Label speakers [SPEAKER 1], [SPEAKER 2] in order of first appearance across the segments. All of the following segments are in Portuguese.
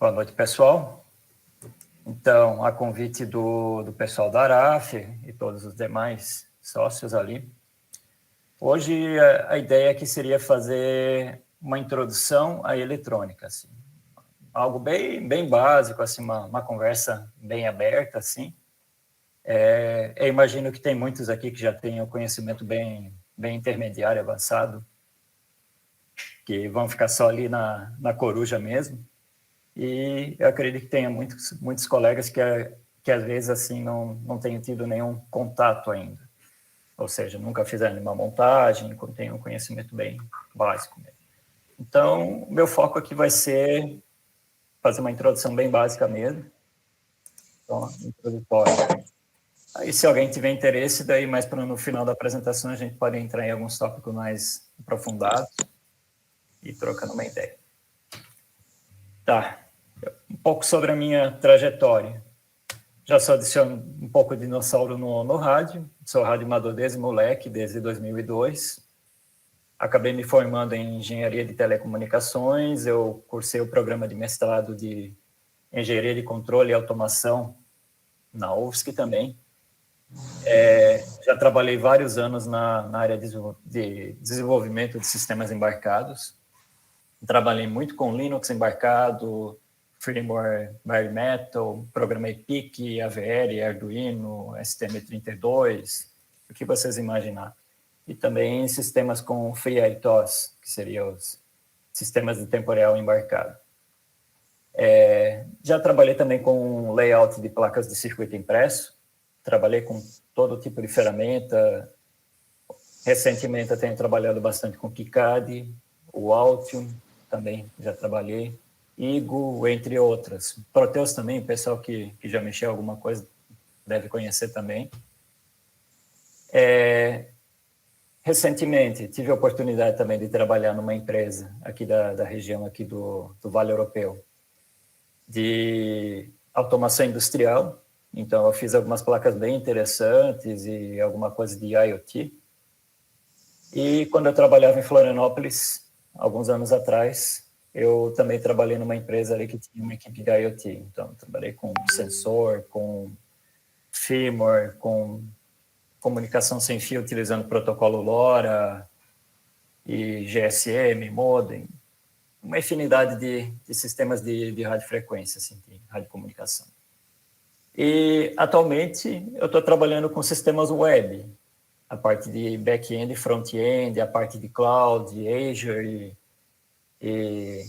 [SPEAKER 1] Boa noite, pessoal. Então, a convite do pessoal da ARAF e todos os demais sócios ali, hoje a ideia aqui seria fazer uma introdução à eletrônica, assim, algo bem básico, assim, uma conversa bem aberta, assim. Eu imagino que tem muitos aqui que já têm o conhecimento bem intermediário, avançado, que vão ficar só ali na coruja mesmo. E eu acredito que tenha muitos colegas que às vezes assim não tenham tido nenhum contato ainda. Ou seja, nunca fizeram nenhuma montagem, tenham um conhecimento bem básico mesmo. Então, o meu foco aqui vai ser fazer uma introdução bem básica mesmo. Então, introdutória. Aí, se alguém tiver interesse, daí mais para no final da apresentação a gente pode entrar em alguns tópicos mais aprofundados e trocando uma ideia. Tá. Um pouco sobre a minha trajetória. Já só adiciono um pouco de dinossauro no rádio. Sou radioamador desde moleque, desde 2002. Acabei me formando em engenharia de telecomunicações. Eu cursei o programa de mestrado de engenharia de controle e automação na UFSC também. Já trabalhei vários anos na área de desenvolvimento de sistemas embarcados. Trabalhei muito com Linux embarcado, firmware Bare Metal, programei PIC, AVR, Arduino, STM32, o que vocês imaginar. E também sistemas com FreeRTOS, que seriam os sistemas de tempo real embarcado. Já trabalhei também com layout de placas de circuito impresso, trabalhei com todo tipo de ferramenta. Recentemente eu tenho trabalhado bastante com KiCad, o Altium, também já trabalhei, Igo, entre outras. Proteus também, o pessoal que já mexeu alguma coisa deve conhecer também. Recentemente, tive a oportunidade também de trabalhar numa empresa aqui da região aqui do Vale Europeu, de automação industrial. Então, eu fiz algumas placas bem interessantes e alguma coisa de IoT. E quando eu trabalhava em Florianópolis, alguns anos atrás, eu também trabalhei numa empresa ali que tinha uma equipe de IoT. Então, trabalhei com sensor, com firmware, com comunicação sem fio utilizando protocolo LoRa e GSM, modem, uma infinidade de sistemas de radiofrequência, assim, de radiocomunicação. E, atualmente, eu estou trabalhando com sistemas web, a parte de back-end e front-end, a parte de cloud, Azure e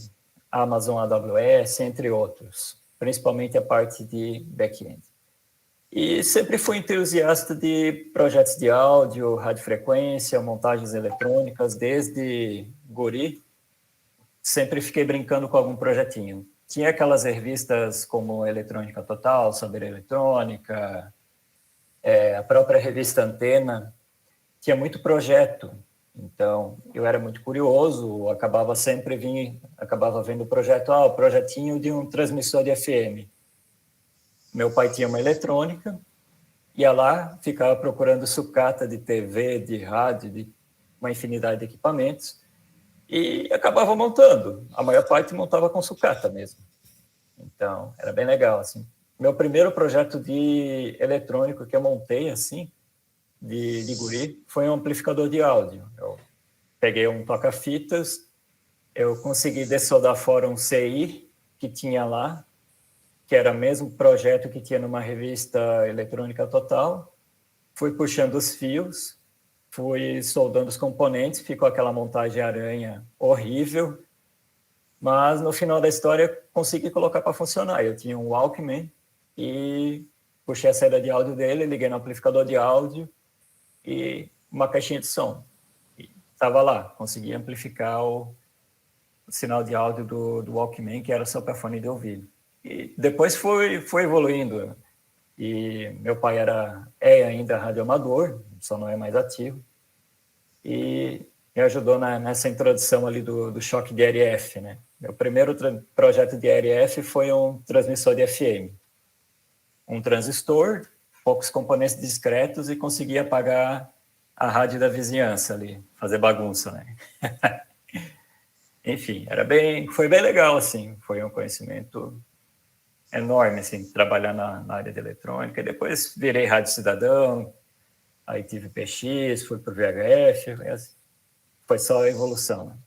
[SPEAKER 1] Amazon AWS, entre outros, principalmente a parte de back-end. E sempre fui entusiasta de projetos de áudio, radiofrequência, montagens eletrônicas, desde guri, sempre fiquei brincando com algum projetinho. Tinha aquelas revistas como Eletrônica Total, Saber Eletrônica, a própria revista Antena, tinha muito projeto. Então, eu era muito curioso, acabava vendo o projeto, o projetinho de um transmissor de FM. Meu pai tinha uma eletrônica, ia lá, ficava procurando sucata de TV, de rádio, de uma infinidade de equipamentos, e acabava montando. A maior parte montava com sucata mesmo. Então, era bem legal, assim. Meu primeiro projeto de eletrônico que eu montei, assim, de guri, foi um amplificador de áudio. Eu peguei um toca-fitas, eu consegui dessoldar fora um CI que tinha lá, que era o mesmo projeto que tinha numa revista Eletrônica Total, fui puxando os fios, fui soldando os componentes, ficou aquela montagem aranha horrível, mas no final da história consegui colocar para funcionar. Eu tinha um Walkman e puxei a saída de áudio dele, liguei no amplificador de áudio e uma caixinha de som. Estava lá, consegui amplificar o sinal de áudio do Walkman, que era só para fone de ouvido. E depois foi evoluindo. E meu pai é ainda radioamador, só não é mais ativo, e me ajudou nessa introdução ali do choque de RF, né? Meu primeiro projeto de RF foi um transmissor de FM. Um transistor, poucos componentes discretos e conseguia apagar a rádio da vizinhança ali, fazer bagunça, né? Enfim, foi bem legal, assim, foi um conhecimento enorme, assim, trabalhar na área de eletrônica. E depois virei rádio cidadão, aí tive PX, fui para o VHF, assim, foi só a evolução. Né?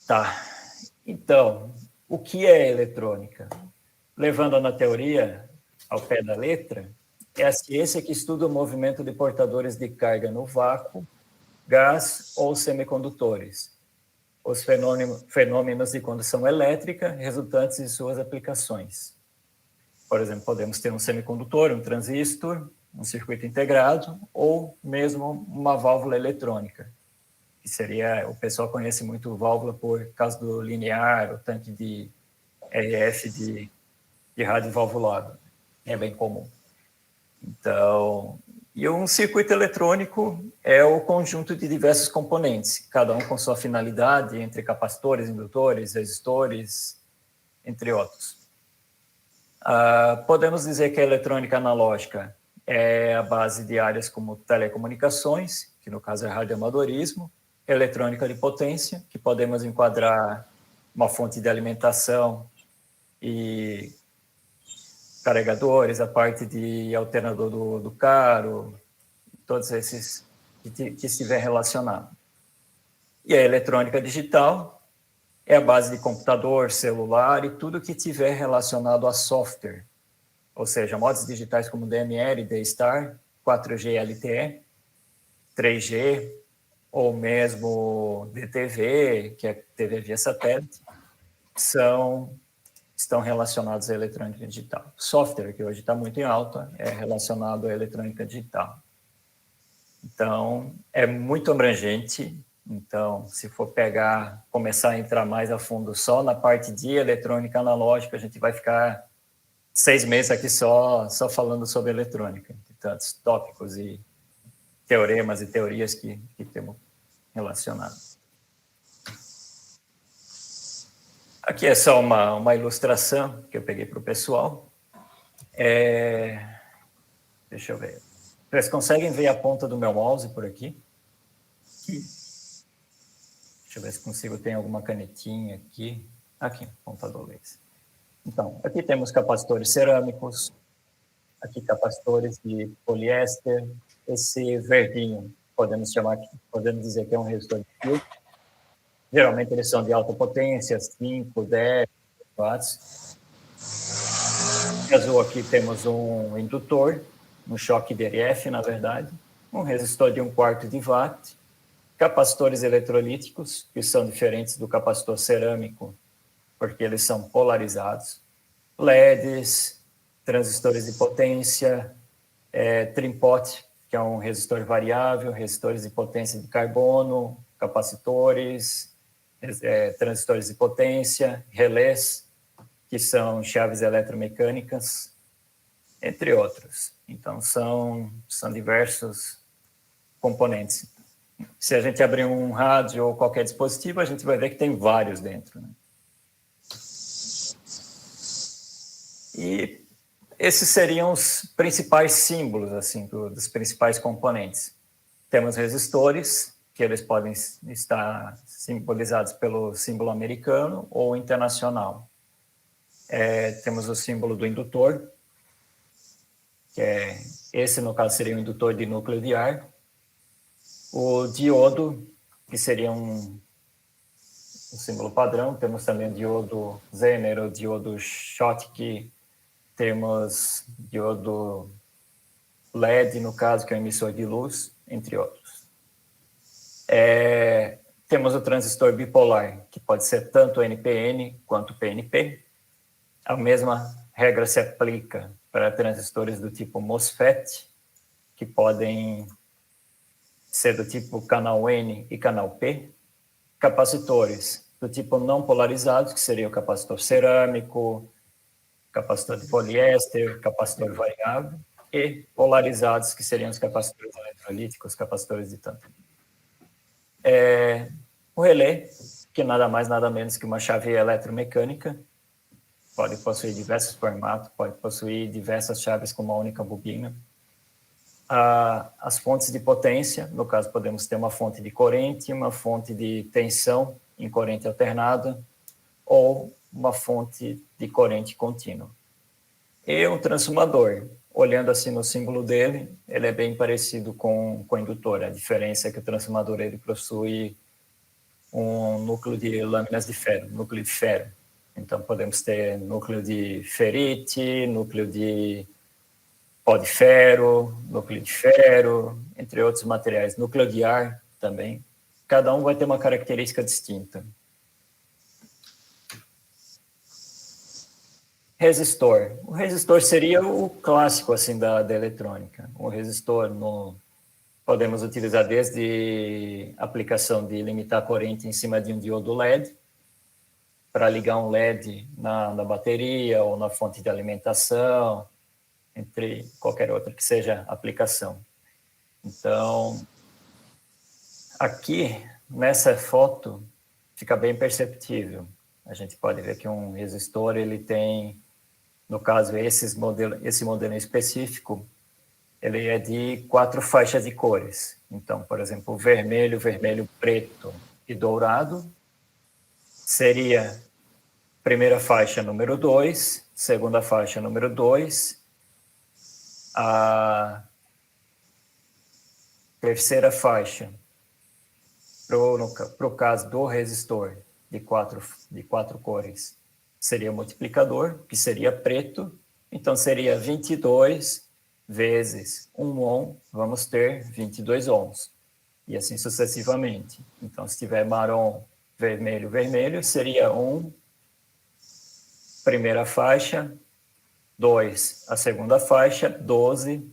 [SPEAKER 1] Tá, então, o que é eletrônica? Levando na teoria ao pé da letra, é a ciência que estuda o movimento de portadores de carga no vácuo, gás ou semicondutores, os fenômenos de condução elétrica resultantes de suas aplicações. Por exemplo, podemos ter um semicondutor, um transistor, um circuito integrado ou mesmo uma válvula eletrônica, que seria, o pessoal conhece muito válvula por causa do linear, o tanque de RF de rádio valvulado, é bem comum. Então, e um circuito eletrônico é o conjunto de diversos componentes, cada um com sua finalidade, entre capacitores, indutores, resistores, entre outros. Podemos dizer que a eletrônica analógica é a base de áreas como telecomunicações, que no caso é radioamadorismo, eletrônica de potência, que podemos enquadrar uma fonte de alimentação e carregadores, a parte de alternador do carro, todos esses que estiver relacionado. E a eletrônica digital é a base de computador, celular e tudo que tiver relacionado a software, ou seja, modos digitais como DMR, D-Star, 4G LTE, 3G, ou mesmo DTV, que é TV via satélite, estão relacionados à eletrônica digital. Software, que hoje está muito em alta, é relacionado à eletrônica digital. Então, é muito abrangente. Então, se for começar a entrar mais a fundo só na parte de eletrônica analógica, a gente vai ficar 6 meses aqui só falando sobre eletrônica, de tantos tópicos e teoremas e teorias que temos relacionados. Aqui é só uma ilustração que eu peguei para o pessoal. Deixa eu ver. Vocês conseguem ver a ponta do meu mouse por aqui? Deixa eu ver se consigo. Tem alguma canetinha aqui. Aqui, ponta do laser. Então, aqui temos capacitores cerâmicos. Aqui capacitores de poliéster. Esse verdinho, podemos dizer que é um resistor de fio. Geralmente eles são de alta potência, 5, 10 watts. No azul aqui temos um indutor, um choque DRF, na verdade, um resistor de 1/4 de watt, capacitores eletrolíticos, que são diferentes do capacitor cerâmico, porque eles são polarizados, LEDs, transistores de potência, trim-pot, que é um resistor variável, resistores de potência de carbono, capacitores, transistores de potência, relés, que são chaves eletromecânicas, entre outros. Então, são diversos componentes. Se a gente abrir um rádio ou qualquer dispositivo, a gente vai ver que tem vários dentro. Né? E esses seriam os principais símbolos assim, dos principais componentes. Temos resistores, que eles podem estar simbolizados pelo símbolo americano ou internacional. Temos o símbolo do indutor, que esse, no caso, seria um indutor de núcleo de ar. O diodo, que seria um símbolo padrão. Temos também o diodo Zener, o diodo Schottky, temos diodo LED, no caso, que é um emissor de luz, entre outros. Temos o transistor bipolar, que pode ser tanto NPN quanto PNP. A mesma regra se aplica para transistores do tipo MOSFET, que podem ser do tipo canal N e canal P. Capacitores do tipo não polarizados, que seria o capacitor cerâmico, capacitor de poliéster, capacitor variável, e polarizados, que seriam os capacitores eletrolíticos, capacitores de tântalo. O relé, que nada mais, nada menos que uma chave eletromecânica, pode possuir diversos formatos, pode possuir diversas chaves com uma única bobina. As fontes de potência, no caso, podemos ter uma fonte de corrente, uma fonte de tensão em corrente alternada, ou uma fonte de corrente contínua. E um transformador, olhando assim no símbolo dele, ele é bem parecido com o indutor. A diferença é que o transformador ele possui um núcleo de lâminas de ferro, núcleo de ferro. Então, podemos ter núcleo de ferrite, núcleo de pó de ferro, núcleo de ferro, entre outros materiais, núcleo de ar também. Cada um vai ter uma característica distinta. Resistor. O resistor seria o clássico assim da eletrônica. O resistor podemos utilizar desde a aplicação de limitar a corrente em cima de um diodo LED, para ligar um LED na bateria ou na fonte de alimentação, entre qualquer outra que seja a aplicação. Então, aqui, nessa foto, fica bem perceptível. A gente pode ver que um resistor, ele tem, no caso, esse modelo específico, ele é de 4 faixas de cores. Então, por exemplo, vermelho, vermelho, preto e dourado seria primeira faixa número 2, segunda faixa número 2, a terceira faixa, para o caso do resistor de quatro cores, seria multiplicador, que seria preto, então seria 22 vezes 1 ohm, vamos ter 22 ohms, e assim sucessivamente. Então, se tiver marrom, vermelho, vermelho, seria 1, primeira faixa, 2, a segunda faixa, 12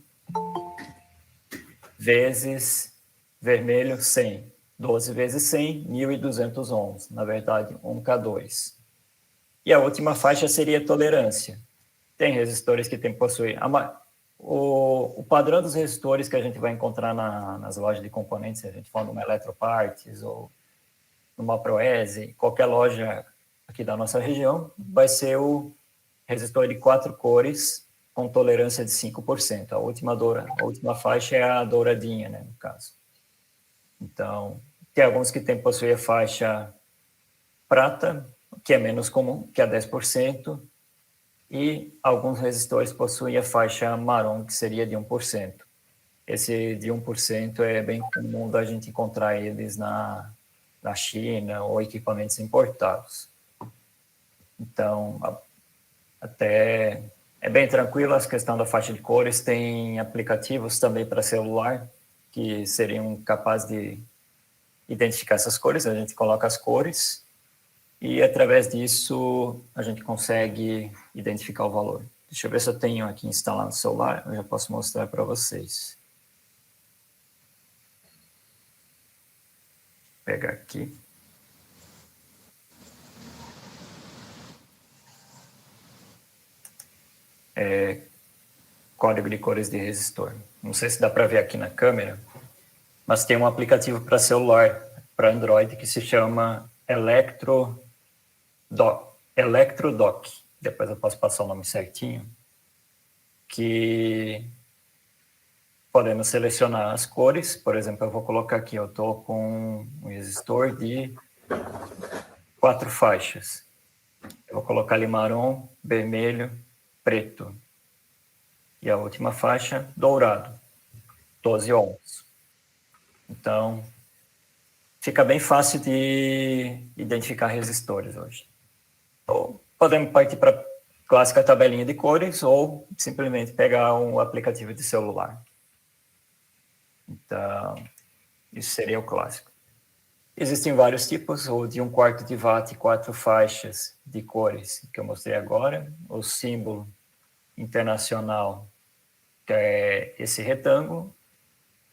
[SPEAKER 1] vezes vermelho, 100. 12 vezes 100, 1.200 ohms, na verdade, 1K2. E a última faixa seria tolerância. Tem resistores que possuem... O padrão dos resistores que a gente vai encontrar nas lojas de componentes, se a gente for numa Eletroparts ou numa Proese, qualquer loja aqui da nossa região, vai ser o resistor de 4 cores com tolerância de 5%. A última faixa é a douradinha, né, no caso. Então, tem alguns que possuem a faixa prata, que é menos comum, que é 10%, e alguns resistores possuem a faixa marrom, que seria de 1%. Esse de 1% é bem comum da gente encontrar eles na China ou equipamentos importados. Então, até é bem tranquilo a questão da faixa de cores. Tem aplicativos também para celular que seriam capazes de identificar essas cores. A gente coloca as cores e, através disso, a gente consegue identificar o valor. Deixa eu ver se eu tenho aqui instalado no celular, eu já posso mostrar para vocês. Vou pegar aqui. Código de cores de resistor. Não sei se dá para ver aqui na câmera, mas tem um aplicativo para celular, para Android, que se chama Electrodoc. Depois eu posso passar o nome certinho. Que podemos selecionar as cores. Por exemplo, eu vou colocar aqui, eu estou com um resistor de 4 faixas. Eu vou colocar ali marrom, vermelho, preto. E a última faixa, dourado, 12 ohms. Então, fica bem fácil de identificar resistores hoje. Ou podemos partir para a clássica tabelinha de cores ou simplesmente pegar um aplicativo de celular. Então, isso seria o clássico. Existem vários tipos, o de 1/4 de watt, 4 faixas de cores, que eu mostrei agora. O símbolo internacional, que é esse retângulo,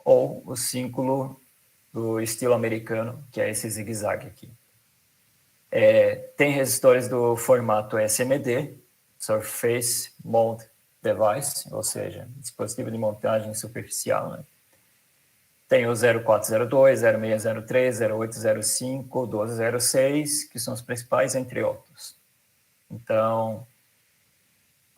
[SPEAKER 1] ou o símbolo do estilo americano, que é esse zigue-zague aqui. Tem resistores do formato SMD, Surface Mount Device, ou seja, dispositivo de montagem superficial, né? Tem o 0402, 0603, 0805, 1206, que são os principais, entre outros. Então,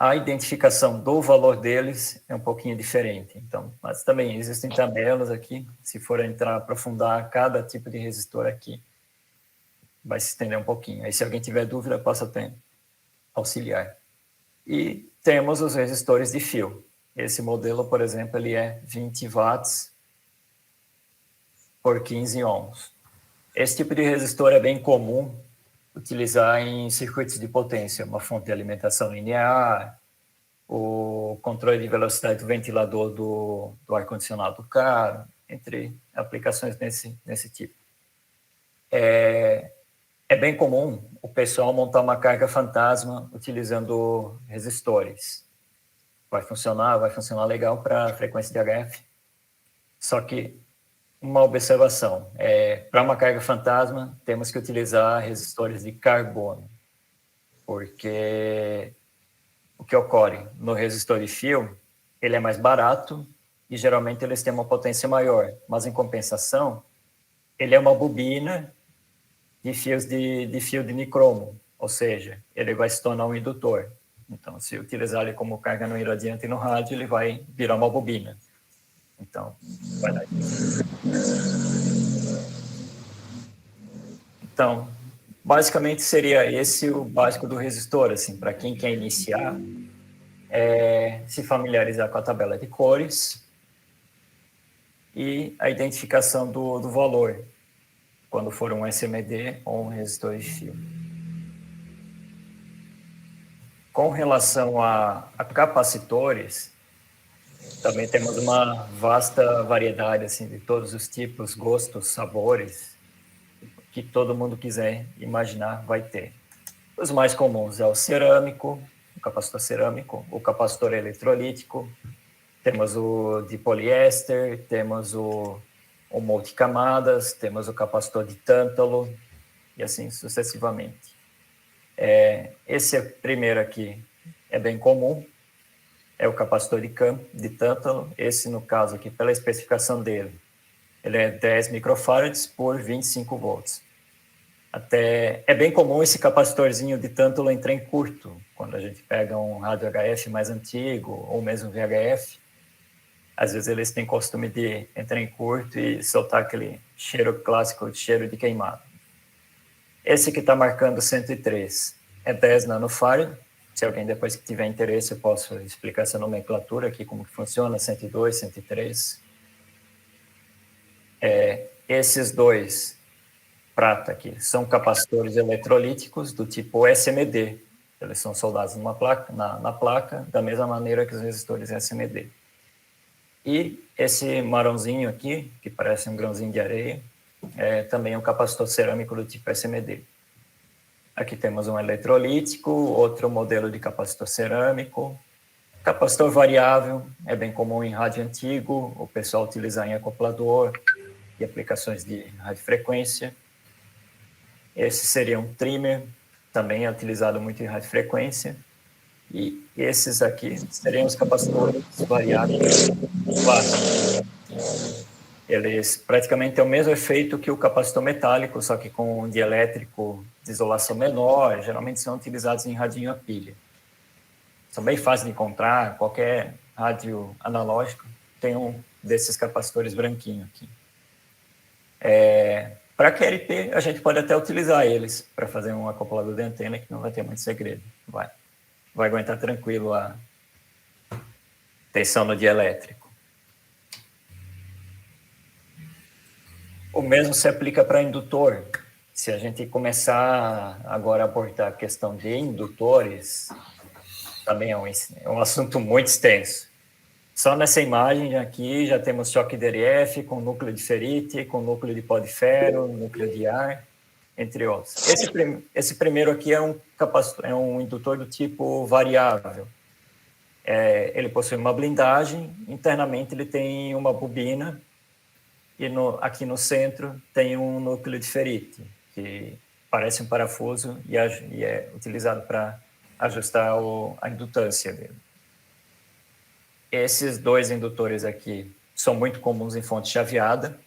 [SPEAKER 1] a identificação do valor deles é um pouquinho diferente. Então, mas também existem tabelas aqui, se for entrar, aprofundar cada tipo de resistor aqui, vai se estender um pouquinho. Aí, se alguém tiver dúvida, posso até auxiliar. E temos os resistores de fio. Esse modelo, por exemplo, ele é 20 watts por 15 ohms. Esse tipo de resistor é bem comum utilizar em circuitos de potência, uma fonte de alimentação linear, o controle de velocidade do ventilador do ar-condicionado do carro, entre aplicações nesse tipo. É bem comum o pessoal montar uma carga fantasma utilizando resistores. Vai funcionar legal para a frequência de HF. Só que uma observação, para uma carga fantasma, temos que utilizar resistores de carbono, porque o que ocorre no resistor de fio, ele é mais barato e geralmente eles têm uma potência maior, mas em compensação, ele é uma bobina de fios de fio de nicromo, ou seja, ele vai se tornar um indutor. Então, se utilizar ele como carga no irradiante e no rádio, ele vai virar uma bobina. Então, vai dar. Então, basicamente seria esse o básico do resistor, assim, para quem quer iniciar, se familiarizar com a tabela de cores e a identificação do valor, quando for um SMD ou um resistor de fio. Com relação a capacitores, também temos uma vasta variedade assim, de todos os tipos, gostos, sabores, que todo mundo quiser imaginar vai ter. Os mais comuns é o cerâmico, o capacitor cerâmico, o capacitor eletrolítico, temos o de poliéster, temos o multicamadas, temos o capacitor de tântalo, e assim sucessivamente. Esse primeiro aqui é bem comum, é o capacitor de tântalo. Esse, no caso aqui, pela especificação dele, ele é 10 microfarads por 25 volts. É bem comum esse capacitorzinho de tântalo entrar em curto, quando a gente pega um rádio HF mais antigo, ou mesmo VHF. Às vezes eles têm costume de entrar em curto e soltar aquele cheiro clássico de cheiro de queimado. Esse que está marcando 103 é 10 nanofarad. Se alguém depois que tiver interesse, eu posso explicar essa nomenclatura aqui, como que funciona, 102, 103. Esses dois prata aqui são capacitores eletrolíticos do tipo SMD. Eles são soldados numa placa, na placa, da mesma maneira que os resistores SMD. E esse marronzinho aqui, que parece um grãozinho de areia, também é um capacitor cerâmico do tipo SMD. Aqui temos um eletrolítico, outro modelo de capacitor cerâmico. Capacitor variável, é bem comum em rádio antigo, o pessoal utilizar em acoplador e aplicações de radiofrequência. Esse seria um trimmer, também é utilizado muito em radiofrequência. E esses aqui seriam os capacitores variáveis clássicos. Eles praticamente têm o mesmo efeito que o capacitor metálico, só que com um dielétrico de isolação menor, geralmente são utilizados em radinho a pilha. São bem fáceis de encontrar, qualquer rádio analógico tem um desses capacitores branquinho aqui. Para QLP, a gente pode até utilizar eles para fazer um acoplador de antena que não vai ter muito segredo. Vai aguentar tranquilo a tensão no dielétrico. O mesmo se aplica para indutor. Se a gente começar agora a abordar a questão de indutores, também é um assunto muito extenso. Só nessa imagem aqui já temos choque DRF com núcleo de ferrite, com núcleo de pó de ferro, núcleo de ar, entre outros. Esse primeiro aqui é um indutor do tipo variável. Ele possui uma blindagem, internamente ele tem uma bobina, e aqui no centro tem um núcleo de ferrite, que parece um parafuso e é utilizado para ajustar a indutância dele. Esses dois indutores aqui são muito comuns em fonte chaveada.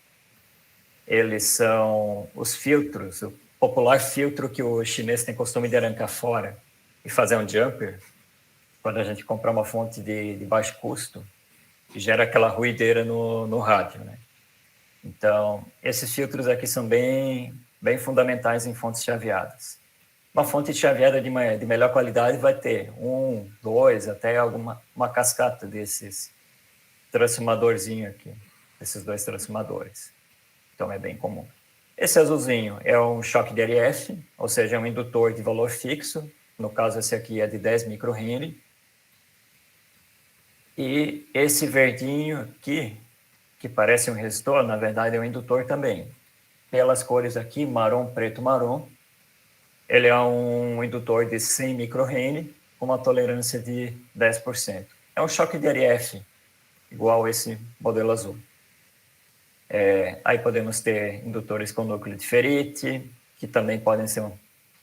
[SPEAKER 1] Eles são os filtros, o popular filtro que o chinês tem costume de arrancar fora e fazer um jumper. quando a gente compra uma fonte de baixo custo, gera aquela ruideira no rádio, né? Então, esses filtros aqui são bem fundamentais em fontes chaveadas. Uma fonte chaveada de melhor qualidade vai ter 1, 2, até uma cascata desses transformadorzinho aqui, esses 2 transformadores. Então, é bem comum. Esse azulzinho é um choque de RF, ou seja, é um indutor de valor fixo. No caso, esse aqui é de 10 microhenry. E esse verdinho aqui, que parece um resistor, na verdade é um indutor também. Pelas cores aqui, marrom, preto, marrom, ele é um indutor de 100 microhenry com uma tolerância de 10%. É um choque de RF, igual esse modelo azul. Aí podemos ter indutores com núcleo de ferrite, que também podem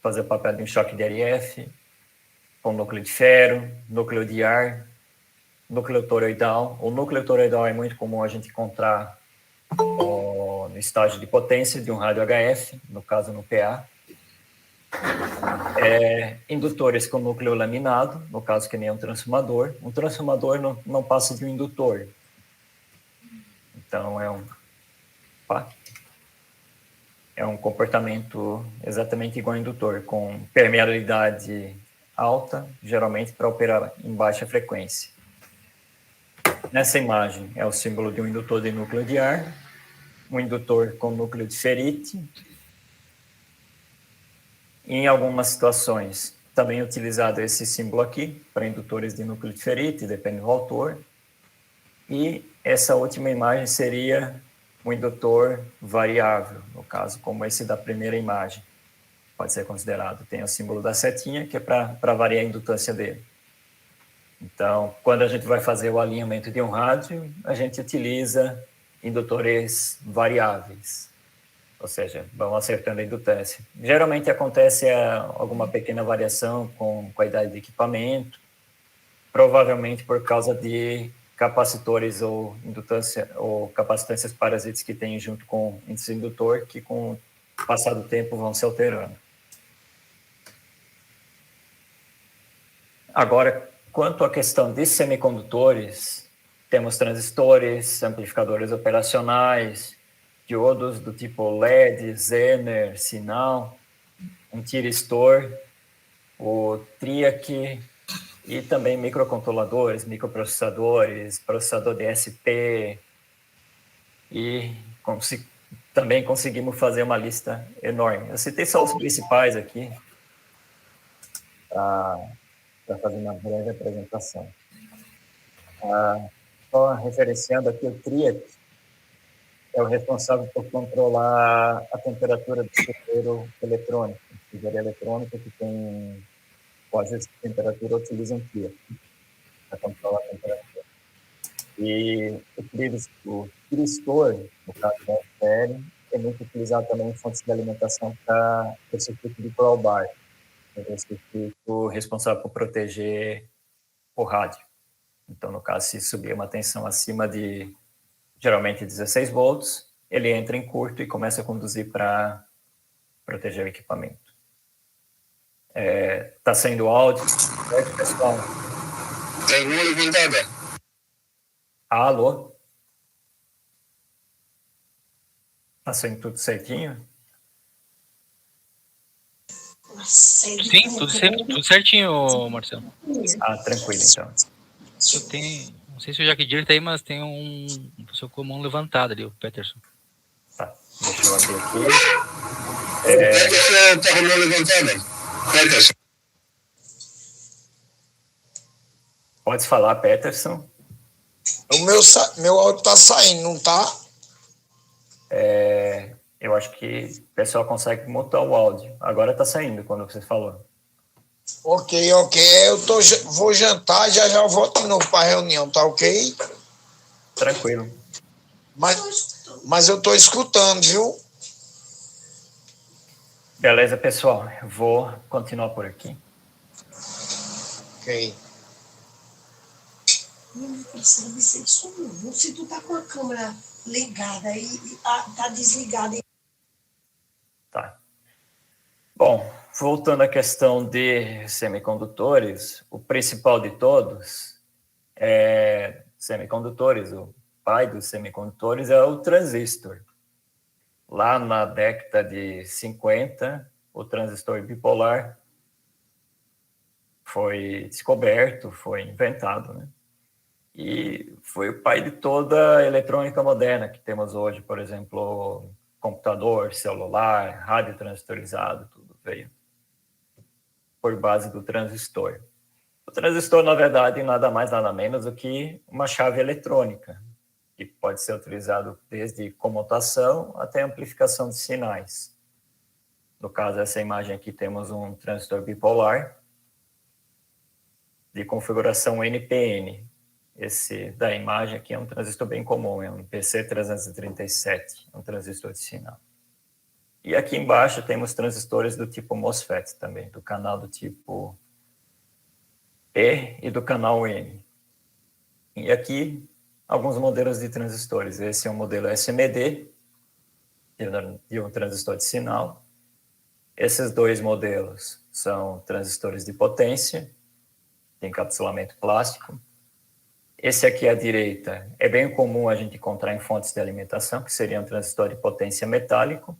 [SPEAKER 1] fazer o papel de um choque de RF, com núcleo de ferro, núcleo de ar, núcleo toroidal. O núcleo toroidal é muito comum a gente encontrar no estágio de potência de um rádio HF, no caso no PA. Indutores com núcleo laminado, no caso que nem um transformador. Um transformador não passa de um indutor. Então, é um comportamento exatamente igual ao indutor, com permeabilidade alta, geralmente para operar em baixa frequência. Nessa imagem é o símbolo de um indutor de núcleo de ar, um indutor com núcleo de ferrite. Em algumas situações, também é utilizado esse símbolo aqui, para indutores de núcleo de ferrite, depende do autor. E essa última imagem seria um indutor variável, no caso, como esse da primeira imagem. Pode ser considerado. Tem o símbolo da setinha, que é para variar a indutância dele. Então, quando a gente vai fazer o alinhamento de um rádio, a gente utiliza indutores variáveis, ou seja, vão acertando a indutância. Geralmente acontece alguma pequena variação com a idade de equipamento, provavelmente por causa de capacitores ou capacitâncias parasitas que tem junto com índice indutor, que com o passar do tempo vão se alterando. Agora, quanto à questão de semicondutores, temos transistores, amplificadores operacionais, diodos do tipo LED, Zener, Sinal, um tiristor, o TRIAC, e também microcontroladores, microprocessadores, processador DSP, e também conseguimos fazer uma lista enorme. Eu citei só os principais aqui, para fazer uma breve apresentação. Só referenciando aqui o TRIAC, é o responsável por controlar a temperatura do chuveiro eletrônico. O chuveiro eletrônico que tem o ajuste de temperatura utiliza um TRIAC para controlar a temperatura. E o tiristor, no caso da SPL, é muito utilizado também em fontes de alimentação para o circuito de crowbar, que é o circuito responsável por proteger o rádio. Então, no caso, se subir uma tensão acima de, geralmente, 16 volts, ele entra em curto e começa a conduzir para proteger o equipamento. Tá saindo áudio, certo, pessoal?
[SPEAKER 2] Tem uma levantada.
[SPEAKER 1] Alô? Tá saindo tudo certinho?
[SPEAKER 3] Sim, tudo certinho, Marcelo.
[SPEAKER 1] Tranquilo, então.
[SPEAKER 3] Eu tenho, não sei se o Jack Deere tá aí, mas tem um pessoa com a mão levantada ali, o Peterson.
[SPEAKER 1] Tá, deixa eu abrir aqui.
[SPEAKER 2] Peterson tá com a mão levantada. Peterson.
[SPEAKER 1] Pode falar, Peterson.
[SPEAKER 2] O meu áudio tá saindo, não tá?
[SPEAKER 1] Eu acho que o pessoal consegue mutar o áudio. Agora tá saindo quando você falou.
[SPEAKER 2] Ok. Vou jantar e já volto de novo para a reunião, tá ok?
[SPEAKER 1] Tranquilo.
[SPEAKER 2] Mas eu tô escutando, viu?
[SPEAKER 1] Beleza, pessoal. Eu vou continuar por aqui.
[SPEAKER 2] Ok.
[SPEAKER 4] Se tu tá com a câmera ligada e tá desligada.
[SPEAKER 1] Tá. Bom, voltando à questão de semicondutores, o principal de todos é semicondutores, o pai dos semicondutores é o transistor. Lá na década de 50, o transistor bipolar foi descoberto, foi inventado, né? E foi o pai de toda a eletrônica moderna que temos hoje, por exemplo, computador, celular, rádio transistorizado, tudo veio por base do transistor. O transistor, na verdade, nada mais, nada menos do que uma chave eletrônica, que pode ser utilizado desde comutação até amplificação de sinais. No caso, essa imagem aqui temos um transistor bipolar de configuração NPN. Esse da imagem aqui é um transistor bem comum, é um PC337, um transistor de sinal. E aqui embaixo temos transistores do tipo MOSFET também, do canal do tipo P e do canal N. E aqui alguns modelos de transistores. Esse é o modelo SMD, de um transistor de sinal. Esses dois modelos são transistores de potência, de encapsulamento plástico. Esse aqui à direita é bem comum a gente encontrar em fontes de alimentação, que seria um transistor de potência metálico,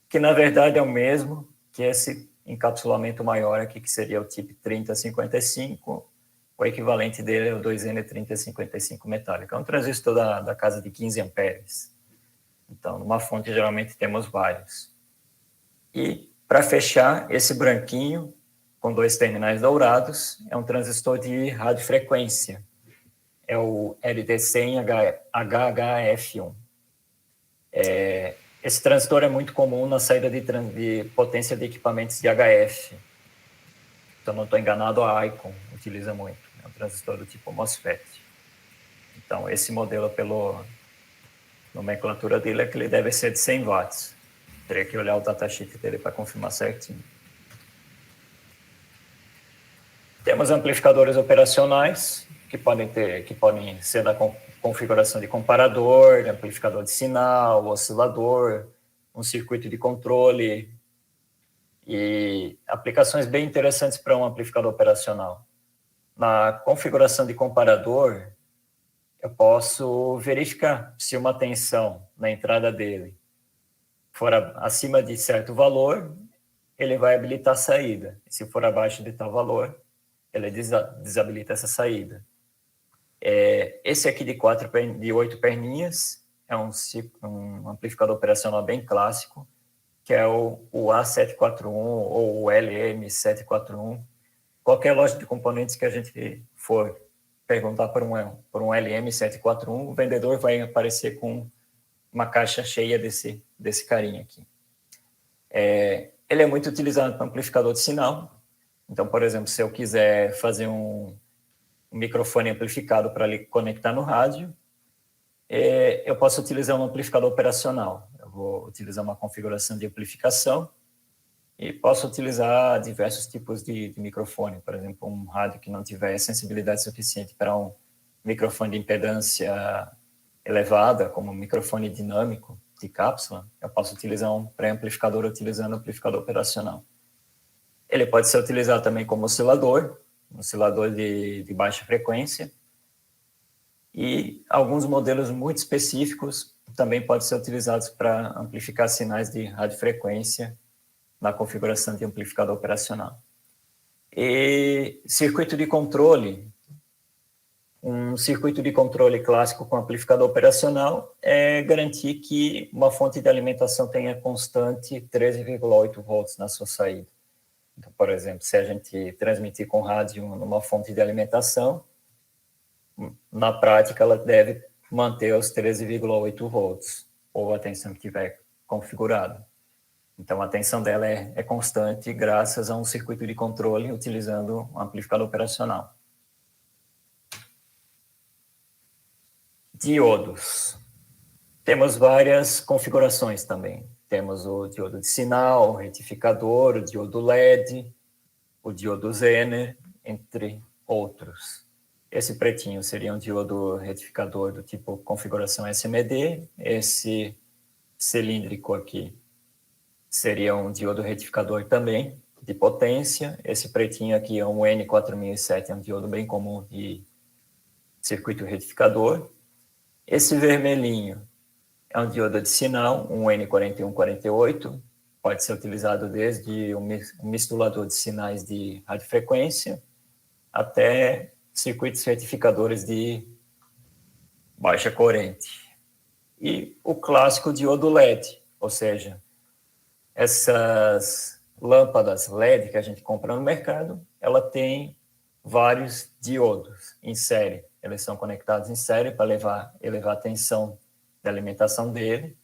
[SPEAKER 1] que na verdade é o mesmo que esse encapsulamento maior aqui, que seria o tipo 3055, o equivalente dele é o 2N3055 metálico. É um transistor da casa de 15 amperes. Então, numa fonte, geralmente, temos vários. E, para fechar, esse branquinho, com dois terminais dourados, é um transistor de radiofrequência. É o LD100HHF1. Esse transistor é muito comum na saída de potência de equipamentos de HF. Se eu não estou enganado, a Icon utiliza muito. É um transistor do tipo MOSFET. Então, esse modelo, pela nomenclatura dele, é que ele deve ser de 100 watts. Teria que olhar o datasheet dele para confirmar certinho. Temos amplificadores operacionais, que podem ser da configuração de comparador, amplificador de sinal, oscilador, um circuito de controle e aplicações bem interessantes para um amplificador operacional. Na configuração de comparador, eu posso verificar se uma tensão na entrada dele for acima de certo valor, ele vai habilitar a saída. Se for abaixo de tal valor, ele desabilita essa saída. Esse aqui de 8 perninhas é um amplificador operacional bem clássico, que é o A741 ou o LM741. Qualquer loja de componentes que a gente for perguntar por um LM741, o vendedor vai aparecer com uma caixa cheia desse carinha aqui. Ele é muito utilizado para amplificador de sinal. Então, por exemplo, se eu quiser fazer um microfone amplificado para ele conectar no rádio, eu posso utilizar um amplificador operacional. Eu vou utilizar uma configuração de amplificação e posso utilizar diversos tipos de microfone. Por exemplo, um rádio que não tiver sensibilidade suficiente para um microfone de impedância elevada, como um microfone dinâmico de cápsula, eu posso utilizar um pré-amplificador utilizando amplificador operacional. Ele pode ser utilizado também como oscilador de baixa frequência, e alguns modelos muito específicos também podem ser utilizados para amplificar sinais de radiofrequência na configuração de amplificador operacional. E circuito de controle. Um circuito de controle clássico com amplificador operacional é garantir que uma fonte de alimentação tenha constante 13,8 volts na sua saída. Então, por exemplo, se a gente transmitir com rádio numa fonte de alimentação, na prática ela deve manter os 13,8 volts, ou a tensão que tiver configurada. Então, a tensão dela é constante graças a um circuito de controle utilizando um amplificador operacional. Diodos. Temos várias configurações também. Temos o diodo de sinal, o retificador, o diodo LED, o diodo Zener, entre outros. Esse pretinho seria um diodo retificador do tipo configuração SMD. Esse cilíndrico aqui seria um diodo retificador também, de potência. Esse pretinho aqui é um N4007, é um diodo bem comum de circuito retificador. Esse vermelhinho é um diodo de sinal, um N4148, pode ser utilizado desde um misturador de sinais de radiofrequência até circuitos retificadores de baixa corrente. E o clássico diodo LED, ou seja, essas lâmpadas LED que a gente compra no mercado, ela tem vários diodos em série. Eles são conectados em série para elevar a tensão de alimentação dele,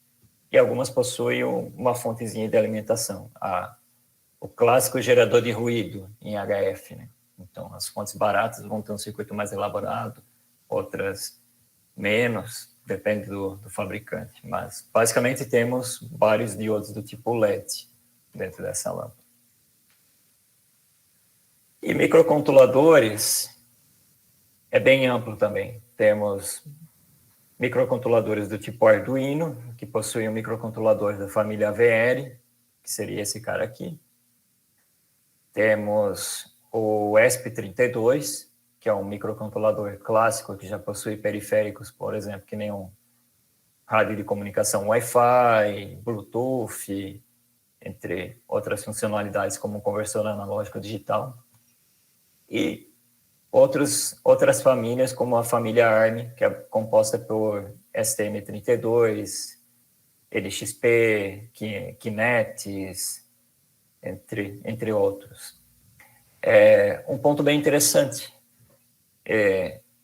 [SPEAKER 1] e algumas possuem uma fontezinha de alimentação, o clássico gerador de ruído em HF, né? Então, as fontes baratas vão ter um circuito mais elaborado, outras menos, depende do fabricante. Mas, basicamente, temos vários diodos do tipo LED dentro dessa lâmpada. E microcontroladores é bem amplo também. Temos microcontroladores do tipo Arduino, que possuem um microcontrolador da família AVR, que seria esse cara aqui. Temos o ESP32, que é um microcontrolador clássico que já possui periféricos, por exemplo, que nem um rádio de comunicação Wi-Fi, Bluetooth, entre outras funcionalidades como um conversor analógico digital. E outras famílias, como a família ARM, que é composta por STM32, LXP, Kinetis, entre outros. Um ponto bem interessante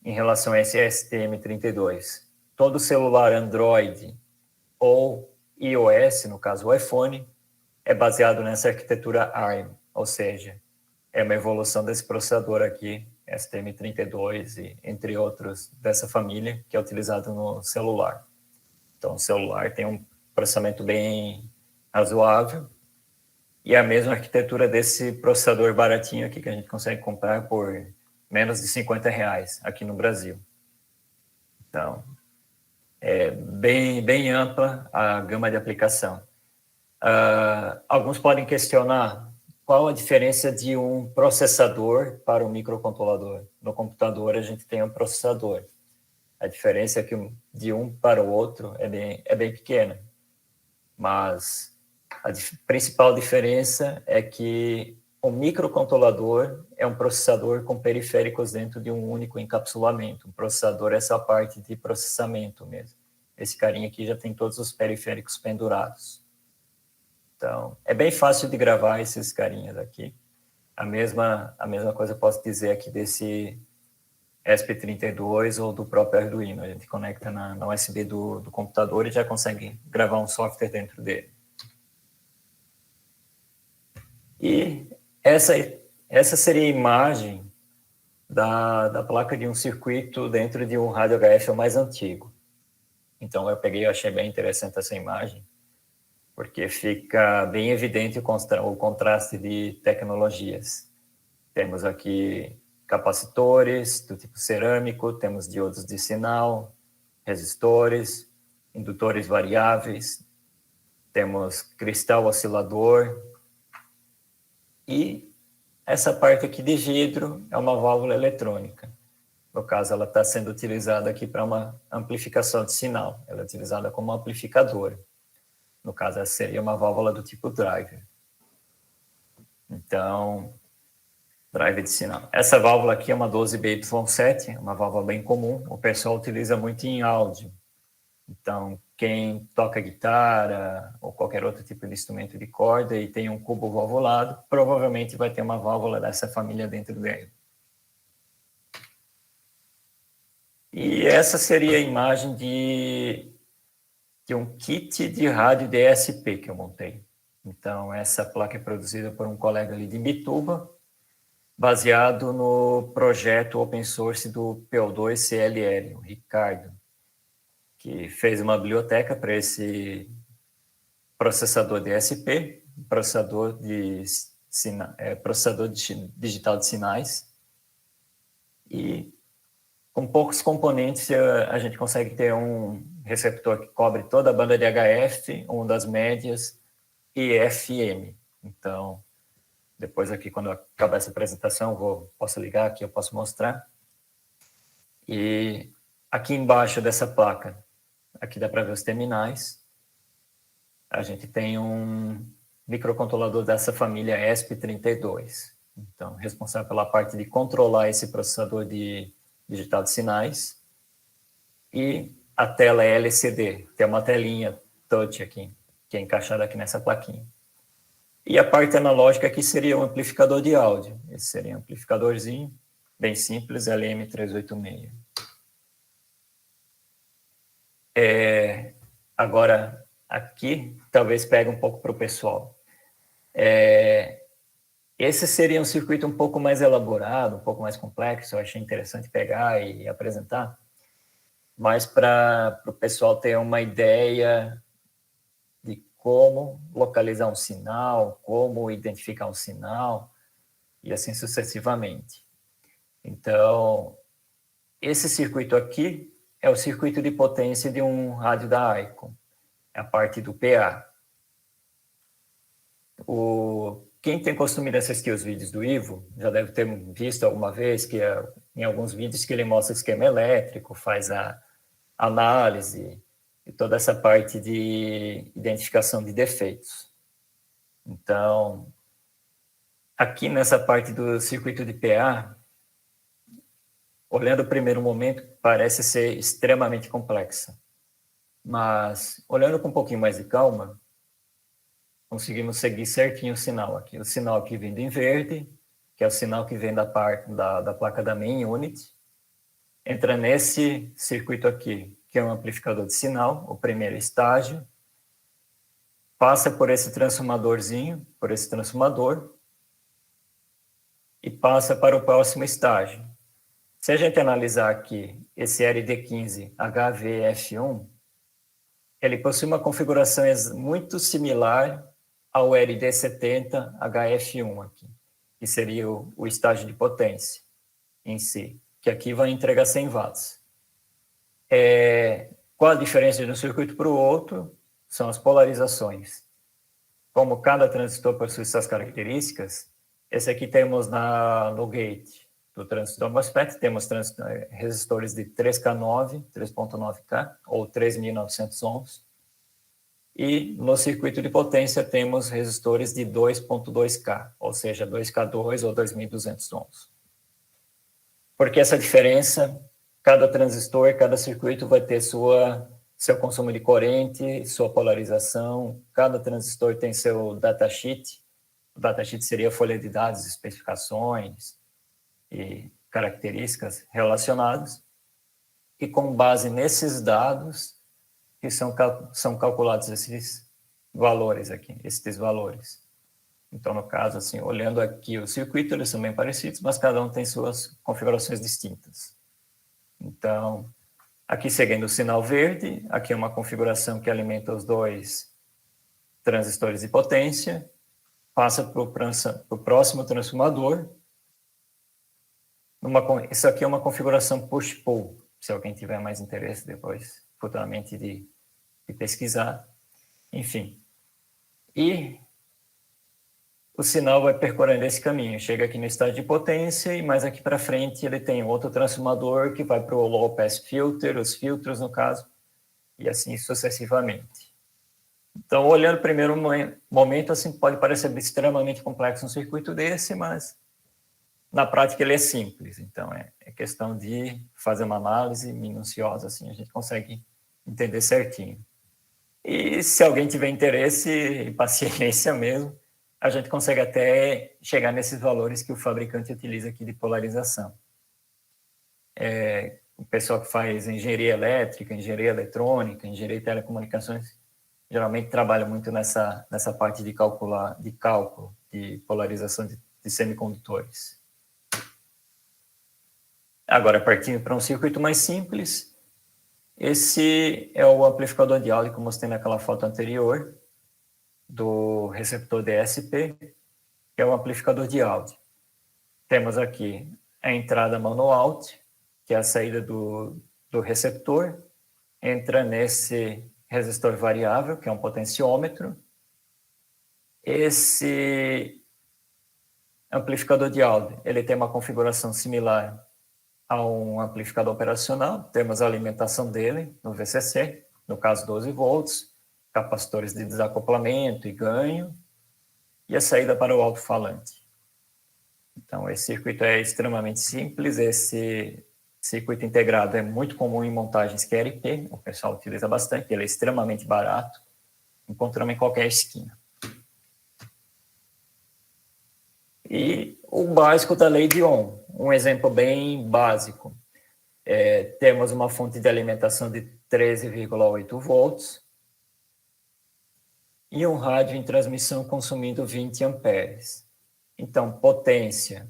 [SPEAKER 1] em relação a esse STM32. Todo celular Android ou iOS, no caso o iPhone, é baseado nessa arquitetura ARM, ou seja, é uma evolução desse processador aqui, STM32 e entre outros dessa família, que é utilizado no celular. Então, o celular tem um processamento bem razoável e a mesma arquitetura desse processador baratinho aqui que a gente consegue comprar por menos de R$50 aqui no Brasil. Então, é bem ampla a gama de aplicação. Alguns podem questionar qual a diferença de um processador para um microcontrolador. No computador, a gente tem um processador. A diferença é que de um para o outro é bem pequena. Mas a principal diferença é que o microcontrolador é um processador com periféricos dentro de um único encapsulamento. Um processador é essa parte de processamento mesmo. Esse carinha aqui já tem todos os periféricos pendurados. Então, é bem fácil de gravar esses carinhas aqui. A mesma coisa eu posso dizer aqui desse ESP32 ou do próprio Arduino. A gente conecta na USB do computador e já consegue gravar um software dentro dele. E essa seria a imagem da placa de um circuito dentro de um rádio HF mais antigo. Então, eu achei bem interessante essa imagem, porque fica bem evidente o contraste de tecnologias. Temos aqui capacitores do tipo cerâmico, temos diodos de sinal, resistores, indutores variáveis, temos cristal oscilador, e essa parte aqui de vidro é uma válvula eletrônica. No caso, ela está sendo utilizada aqui para uma amplificação de sinal. Ela é utilizada como amplificador. No caso, essa seria uma válvula do tipo driver. Então, driver de sinal. Essa válvula aqui é uma 12BY7, uma válvula bem comum. O pessoal utiliza muito em áudio. Então, quem toca guitarra ou qualquer outro tipo de instrumento de corda e tem um cubo valvulado, provavelmente vai ter uma válvula dessa família dentro dele. E essa seria a imagem de um kit de rádio DSP que eu montei. Então, essa placa é produzida por um colega ali de Imbituba, baseado no projeto open source do PO2CLL, o Ricardo, que fez uma biblioteca para esse processador DSP, processador digital de sinais, e com poucos componentes a gente consegue ter um receptor que cobre toda a banda de HF, ondas médias e FM. Então, Depois aqui, quando acabar essa apresentação, posso ligar aqui, eu posso mostrar. E aqui embaixo dessa placa, aqui dá para ver os terminais. A gente tem um microcontrolador dessa família ESP32. Então, responsável pela parte de controlar esse processador de digital de sinais. E a tela é LCD, tem uma telinha touch aqui, que é encaixada aqui nessa plaquinha. E a parte analógica aqui seria um amplificador de áudio. Esse seria um amplificadorzinho, bem simples, LM386. Agora, aqui, talvez pegue um pouco para o pessoal. Esse seria um circuito um pouco mais elaborado, um pouco mais complexo, eu achei interessante pegar e apresentar, mas para o pessoal ter uma ideia de como localizar um sinal, como identificar um sinal, e assim sucessivamente. Então, esse circuito aqui é o circuito de potência de um rádio da Icon, é a parte do PA. Quem tem costume de assistir os vídeos do Ivo, já deve ter visto alguma vez que em alguns vídeos que ele mostra o esquema elétrico, faz a análise e toda essa parte de identificação de defeitos. Então, aqui nessa parte do circuito de PA, olhando o primeiro momento, parece ser extremamente complexa. Mas, olhando com um pouquinho mais de calma, conseguimos seguir certinho o sinal aqui. O sinal aqui vindo em verde, que é o sinal que vem da placa da main unit, entra nesse circuito aqui, que é um amplificador de sinal, o primeiro estágio, passa por esse transformadorzinho, por esse transformador, e passa para o próximo estágio. Se a gente analisar aqui esse RD15 HVF1, ele possui uma configuração muito similar ao RD70 HF1 aqui, que seria o estágio de potência em si, que aqui vai entregar 100 watts. Qual a diferença de um circuito para o outro? São as polarizações. Como cada transistor possui suas características, esse aqui temos no gate do transistor MOSFET, temos resistores de 3K9, 3.9K, ou 3.900 ohms, e no circuito de potência temos resistores de 2.2K, ou seja, 2K2 ou 2.200 ohms. Por que essa diferença? Cada transistor, cada circuito vai ter seu consumo de corrente, sua polarização, cada transistor tem seu datasheet. O datasheet seria a folha de dados, especificações e características relacionadas. E com base nesses dados, que são calculados esses valores aqui, esses valores. Então, no caso, assim, olhando aqui o circuito, eles são bem parecidos, mas cada um tem suas configurações distintas. Então, aqui seguindo o sinal verde, aqui é uma configuração que alimenta os dois transistores de potência, passa para o próximo transformador. Isso aqui é uma configuração push-pull, se alguém tiver mais interesse depois, futuramente, de pesquisar. Enfim. E o sinal vai percorrendo esse caminho, chega aqui no estágio de potência e mais aqui para frente ele tem outro transformador que vai para o low pass filter, os filtros no caso, e assim sucessivamente. Então, olhando o primeiro momento, assim, pode parecer extremamente complexo um circuito desse, mas na prática ele é simples. Então, é questão de fazer uma análise minuciosa, assim, a gente consegue entender certinho. E se alguém tiver interesse e paciência mesmo, a gente consegue até chegar nesses valores que o fabricante utiliza aqui de polarização. O pessoal que faz engenharia elétrica, engenharia eletrônica, engenharia de telecomunicações, geralmente trabalha muito nessa parte de cálculo de polarização de semicondutores. Agora, partindo para um circuito mais simples, esse é o amplificador de áudio que eu mostrei naquela foto anterior, do receptor DSP, que é o amplificador de áudio. Temos aqui a entrada mono-out, que é a saída do receptor, entra nesse resistor variável, que é um potenciômetro. Esse Amplificador de áudio, ele tem uma configuração similar a um amplificador operacional. Temos a alimentação dele no VCC, no caso 12 volts, capacitores de desacoplamento e ganho, e a saída para o alto-falante. Então, esse circuito é extremamente simples. Esse circuito integrado é muito comum em montagens QRP, o pessoal utiliza bastante, ele é extremamente barato, encontramos em qualquer esquina. E o básico da lei de Ohm, um exemplo bem básico. Temos uma fonte de alimentação de 13,8 volts e um rádio em transmissão consumindo 20 amperes. Então, potência,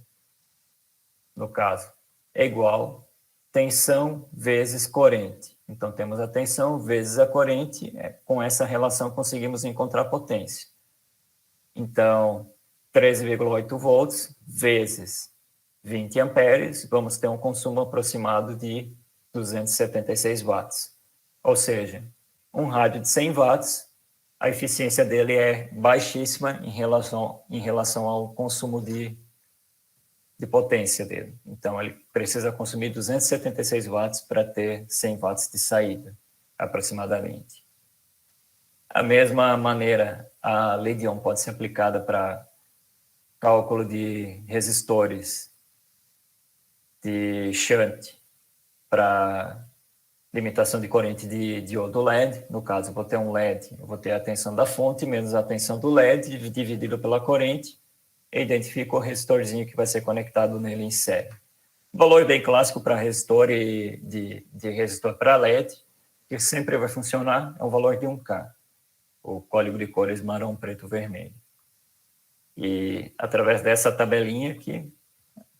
[SPEAKER 1] no caso, é igual tensão vezes corrente. Então, temos a tensão vezes a corrente, com essa relação conseguimos encontrar a potência. Então, 13,8 volts vezes 20 amperes, vamos ter um consumo aproximado de 276 watts. Ou seja, um rádio de 100 watts, a eficiência dele é baixíssima em relação ao consumo de potência dele. Então, ele precisa consumir 276 watts para ter 100 watts de saída, aproximadamente. A mesma maneira, a lei de Ohm pode ser aplicada para cálculo de resistores de shunt para limitação de corrente de diodo LED. No caso, eu vou ter um LED, eu vou ter a tensão da fonte menos a tensão do LED dividido pela corrente e identifico o resistorzinho que vai ser conectado nele em série. O valor bem clássico para resistor e de resistor para LED, que sempre vai funcionar, é o valor de 1K, o código de cores marrom, preto, vermelho. E através dessa tabelinha aqui,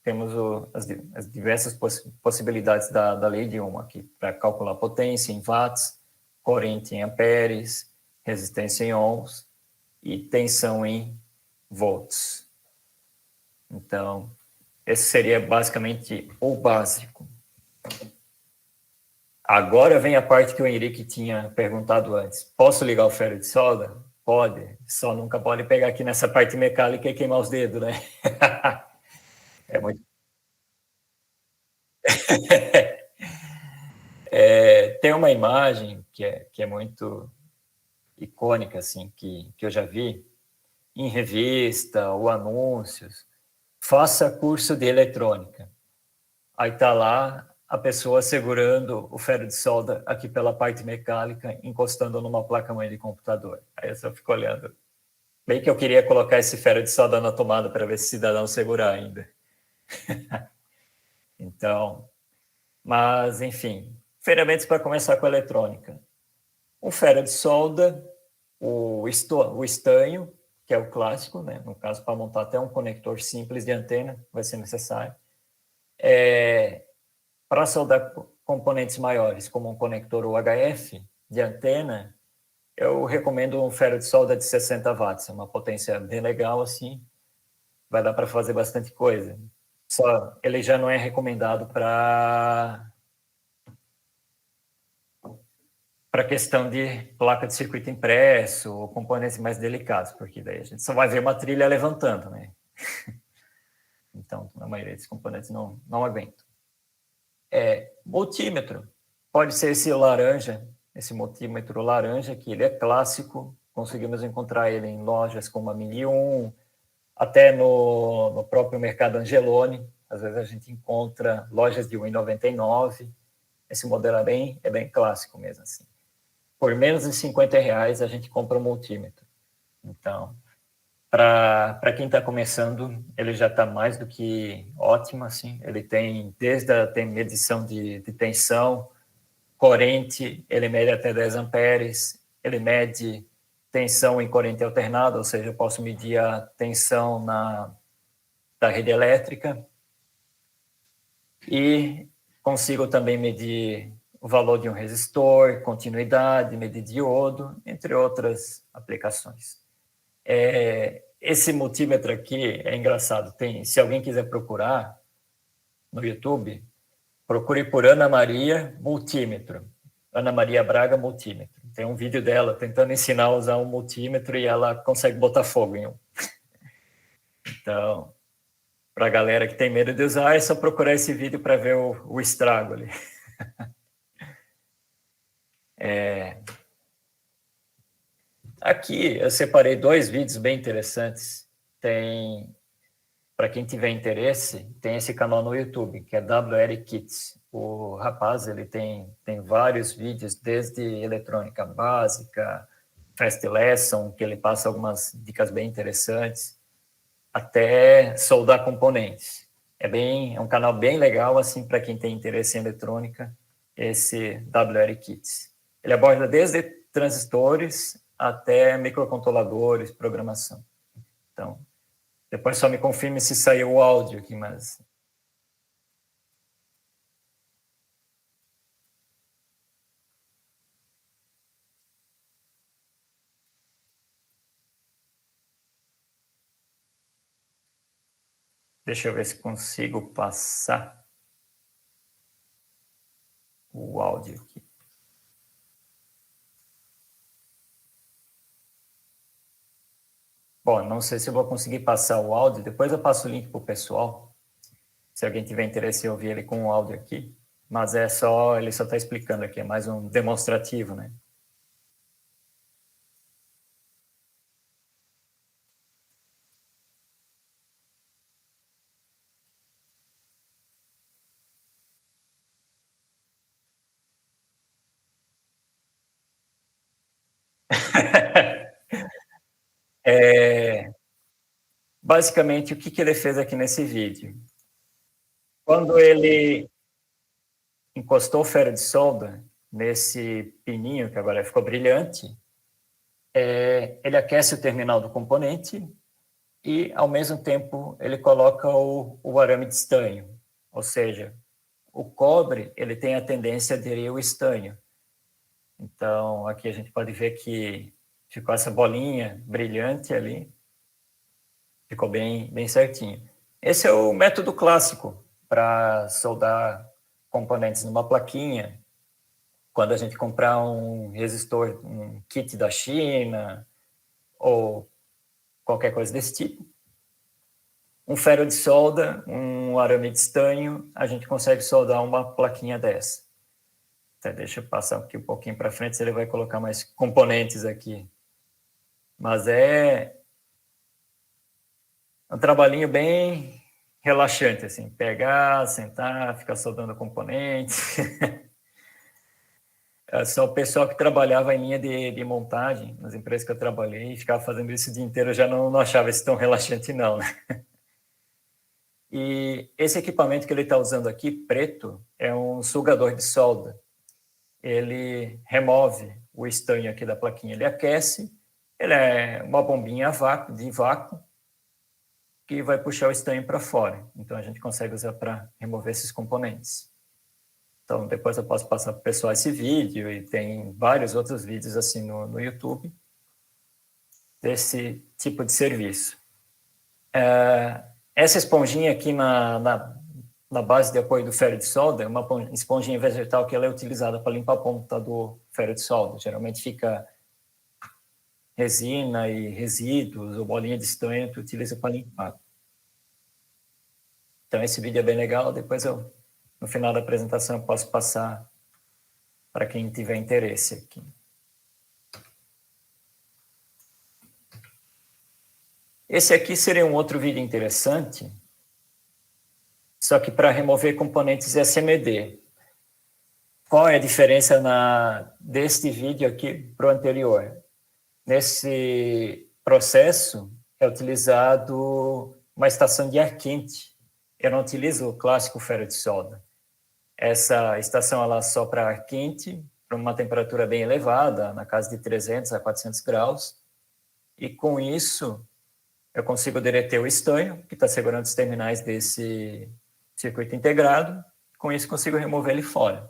[SPEAKER 1] temos as diversas possibilidades da lei de Ohm aqui, para calcular potência em watts, corrente em amperes, resistência em ohms e tensão em volts. Então, esse seria basicamente o básico. Agora vem a parte que o Henrique tinha perguntado antes. Posso ligar o ferro de solda? Pode, só nunca pode pegar aqui nessa parte mecânica e queimar os dedos, né? É muito... tem uma imagem que é muito icônica, assim, que eu já vi em revista ou anúncios. Faça curso de eletrônica. Aí está lá a pessoa segurando o ferro de solda aqui pela parte mecânica, encostando numa placa-mãe de computador. Aí eu só fico olhando. Bem que eu queria colocar esse ferro de solda na tomada para ver esse cidadão segurar ainda. Então, mas, enfim, ferramentas para começar com a eletrônica. Um ferro de solda, o estanho, que é o clássico, né? No caso, para montar até um conector simples de antena, vai ser necessário. Para soldar componentes maiores, como um conector UHF de antena, eu recomendo um ferro de solda de 60 watts, uma potência bem legal, assim, vai dar para fazer bastante coisa. Só ele já não é recomendado para questão de placa de circuito impresso ou componentes mais delicados, porque daí a gente só vai ver uma trilha levantando, né? Então, a maioria desses componentes não aguentam. Multímetro. Pode ser esse laranja, esse multímetro laranja, que ele é clássico, conseguimos encontrar ele em lojas como a Mini 1, até no próprio mercado Angeloni, às vezes a gente encontra lojas de R$ 1,99, esse modelo é bem clássico mesmo, assim. Por menos de R$50 a gente compra um multímetro. Então, para quem está começando, ele já está mais do que ótimo, assim. Ele tem tem medição de tensão, corrente, ele mede até 10 amperes, ele mede tensão em corrente alternada, ou seja, eu posso medir a tensão da rede elétrica e consigo também medir o valor de um resistor, continuidade, medir diodo, entre outras aplicações. Esse multímetro aqui é engraçado. Se alguém quiser procurar no YouTube, procure por Ana Maria Multímetro. Ana Maria Braga Multímetro. Tem um vídeo dela tentando ensinar a usar um multímetro e ela consegue botar fogo em um. Então, Para a galera que tem medo de usar, é só procurar esse vídeo para ver o estrago ali. Aqui eu separei 2 vídeos bem interessantes. Para quem tiver interesse, tem esse canal no YouTube, que é WR Kits. O rapaz, ele tem vários vídeos, desde eletrônica básica, Fast Lesson, que ele passa algumas dicas bem interessantes, até soldar componentes. É um canal bem legal, assim, para quem tem interesse em eletrônica, esse WR Kits. Ele aborda desde transistores até microcontroladores, programação. Então, depois só me confirme se saiu o áudio aqui, mas... Deixa eu ver se consigo passar o áudio aqui. Bom, não sei se eu vou conseguir passar o áudio, depois eu passo o link para o pessoal, se alguém tiver interesse em ouvir ele com o áudio aqui, mas ele só está explicando aqui, é mais um demonstrativo, né? Basicamente, o que ele fez aqui nesse vídeo? Quando ele encostou o ferro de solda nesse pininho, que agora ficou brilhante, ele aquece o terminal do componente e, ao mesmo tempo, ele coloca o arame de estanho. Ou seja, o cobre ele tem a tendência a aderir ao estanho. Então, aqui a gente pode ver que ficou essa bolinha brilhante ali, ficou bem certinho. Esse é o método clássico para soldar componentes numa plaquinha. Quando a gente comprar um resistor, um kit da China, ou qualquer coisa desse tipo, um ferro de solda, um arame de estanho, a gente consegue soldar uma plaquinha dessa. Então, deixa eu passar aqui um pouquinho para frente, se ele vai colocar mais componentes aqui. Mas é um trabalhinho bem relaxante, assim, pegar, sentar, ficar soldando componentes. Só o pessoal que trabalhava em linha de montagem, nas empresas que eu trabalhei, e ficava fazendo isso o dia inteiro, eu já não achava isso tão relaxante, não, né? E esse equipamento que ele está usando aqui, preto, é um sugador de solda. Ele remove o estanho aqui da plaquinha, ele aquece, ele é uma bombinha de vácuo, que vai puxar o estanho para fora. Então, a gente consegue usar para remover esses componentes. Então, depois eu posso passar para o pessoal esse vídeo, e tem vários outros vídeos assim no YouTube, desse tipo de serviço. Essa esponjinha aqui na base de apoio do ferro de solda é uma esponjinha vegetal que ela é utilizada para limpar a ponta do ferro de solda. Geralmente fica resina e resíduos ou bolinha de estanho que utiliza para limpar. Então, esse vídeo é bem legal. Depois, no final da apresentação, eu posso passar para quem tiver interesse aqui. Esse aqui seria um outro vídeo interessante, só que para remover componentes SMD. Qual é a diferença deste vídeo aqui para o anterior? Nesse processo é utilizado uma estação de ar quente. Eu não utilizo o clássico ferro de solda. Essa estação ela sopra ar quente para uma temperatura bem elevada, na casa de 300 a 400 graus, e com isso eu consigo derreter o estanho, que está segurando os terminais desse circuito integrado, com isso consigo remover ele fora.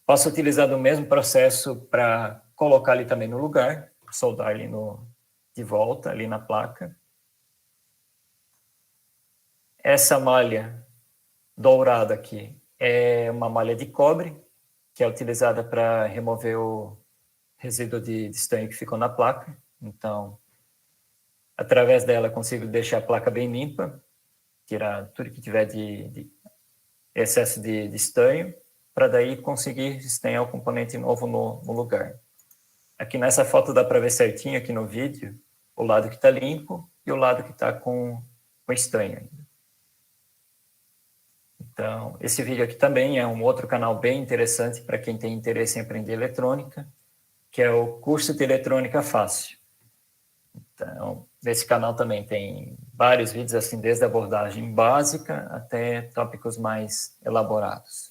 [SPEAKER 1] Posso utilizar o mesmo processo para colocar ele também no lugar, soldar ele de volta, ali na placa. Essa malha dourada aqui é uma malha de cobre, que é utilizada para remover o resíduo de estanho que ficou na placa. Então, através dela, consigo deixar a placa bem limpa. tirar tudo que tiver de excesso de estanho, para daí conseguir estanhar o componente novo no lugar. Aqui nessa foto dá para ver certinho aqui no vídeo o lado que está limpo e o lado que está com estanho ainda. Então, esse vídeo aqui também é um outro canal bem interessante para quem tem interesse em aprender eletrônica, que é o Curso de Eletrônica Fácil. Então, nesse canal também tem vários vídeos, assim, desde a abordagem básica até tópicos mais elaborados.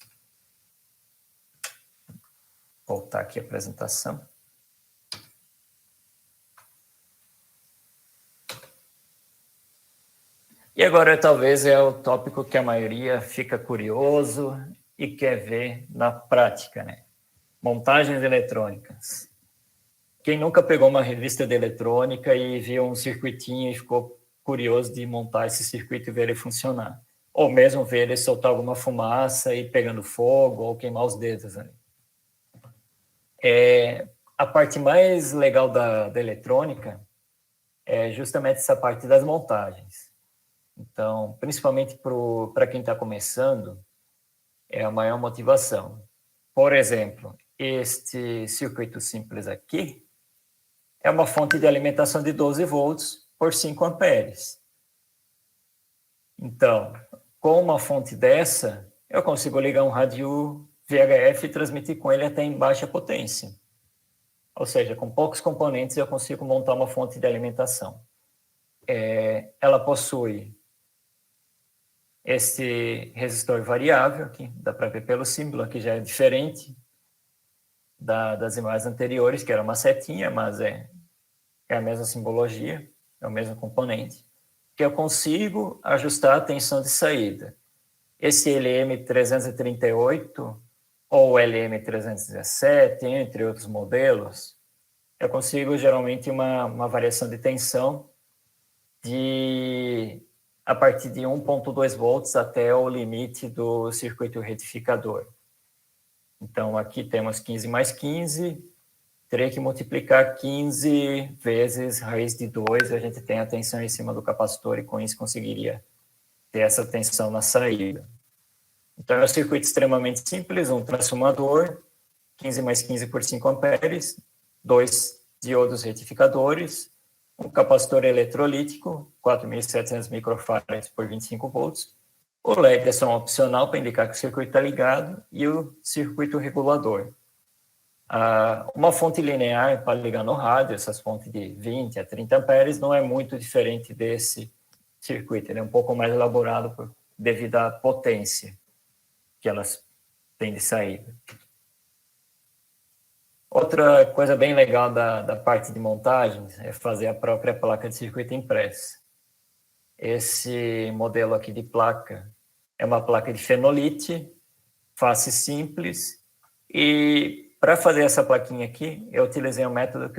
[SPEAKER 1] Vou voltar aqui a apresentação. E agora, talvez, é o tópico que a maioria fica curioso e quer ver na prática, né? Montagens eletrônicas. Quem nunca pegou uma revista de eletrônica e viu um circuitinho e ficou curioso de montar esse circuito e ver ele funcionar? Ou mesmo ver ele soltar alguma fumaça e pegando fogo ou queimar os dedos ali. A parte mais legal da eletrônica é justamente essa parte das montagens. Então, principalmente para quem está começando, é a maior motivação. Por exemplo, este circuito simples aqui é uma fonte de alimentação de 12 volts por 5 amperes. Então, com uma fonte dessa, eu consigo ligar um rádio VHF e transmitir com ele até em baixa potência. Ou seja, com poucos componentes eu consigo montar uma fonte de alimentação. Ela possui esse resistor variável, aqui dá para ver pelo símbolo, aqui já é diferente das imagens anteriores, que era uma setinha, mas é a mesma simbologia, é o mesmo componente, que eu consigo ajustar a tensão de saída. Esse LM338 ou LM317, entre outros modelos, eu consigo geralmente uma variação de tensão a partir de 1.2 volts até o limite do circuito retificador. Então, aqui temos 15 mais 15, teria que multiplicar 15 vezes raiz de 2, a gente tem a tensão em cima do capacitor e com isso conseguiria ter essa tensão na saída. Então, é um circuito extremamente simples, um transformador, 15 mais 15 por 5 amperes, 2 diodos retificadores, um capacitor eletrolítico, 4.700 microfarads por 25 volts, o LED é só um opcional para indicar que o circuito está ligado e o circuito regulador. Uma fonte linear para ligar no rádio, essas fontes de 20 a 30 amperes, não é muito diferente desse circuito, ele é um pouco mais elaborado devido à potência que elas têm de saída. Outra coisa bem legal da parte de montagens é fazer a própria placa de circuito impressa. Esse modelo aqui de placa é uma placa de fenolite, face simples, e para fazer essa plaquinha aqui, eu utilizei um método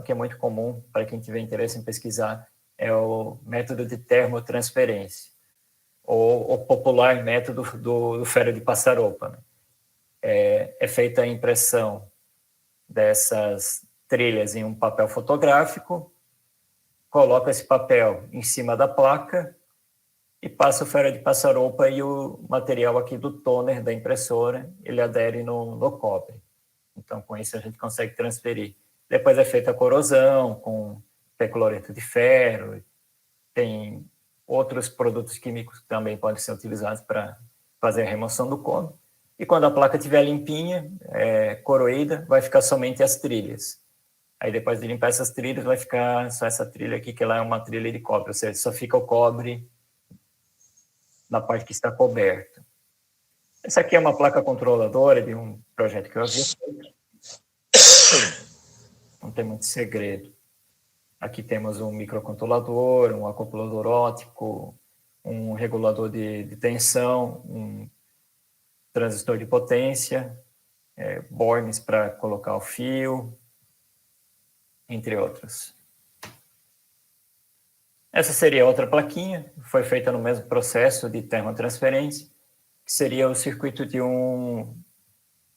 [SPEAKER 1] que é muito comum para quem tiver interesse em pesquisar, é o método de termotransferência, ou o popular método do ferro de passar roupa, né? É feita a impressão dessas trilhas em um papel fotográfico, coloca esse papel em cima da placa e passa o ferro de passar roupa e o material aqui do toner da impressora, ele adere no cobre. Então, com isso, a gente consegue transferir. Depois é feita a corrosão com percloreto de ferro, tem outros produtos químicos que também podem ser utilizados para fazer a remoção do cobre. E quando a placa estiver limpinha, coroída, vai ficar somente as trilhas. Aí depois de limpar essas trilhas, vai ficar só essa trilha aqui, que lá é uma trilha de cobre, ou seja, só fica o cobre na parte que está coberta. Essa aqui é uma placa controladora de um projeto que eu havia feito. Não tem muito segredo. Aqui temos um microcontrolador, um acoplador óptico, um regulador de tensão, um transistor de potência, bornes para colocar o fio, entre outros. Essa seria outra plaquinha, foi feita no mesmo processo de termotransferência, que seria o circuito de um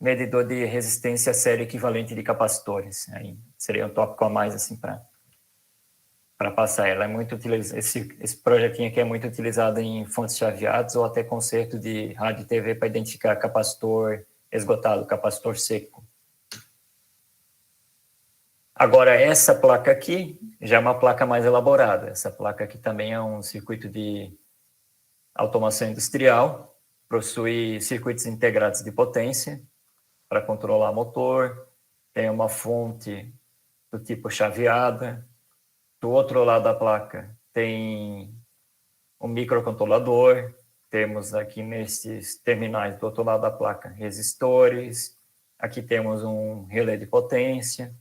[SPEAKER 1] medidor de resistência série equivalente de capacitores. Aí seria um tópico a mais assim, para para passar. Ela é muito utilizada, esse projetinho aqui é muito utilizado em fontes chaveadas ou até conserto de rádio e TV para identificar capacitor esgotado, capacitor seco. Agora, essa placa aqui já é uma placa mais elaborada. Essa placa aqui também é um circuito de automação industrial, possui circuitos integrados de potência para controlar motor, tem uma fonte do tipo chaveada. Do outro lado da placa tem um microcontrolador, temos aqui nesses terminais do outro lado da placa resistores, aqui temos um relé de potência,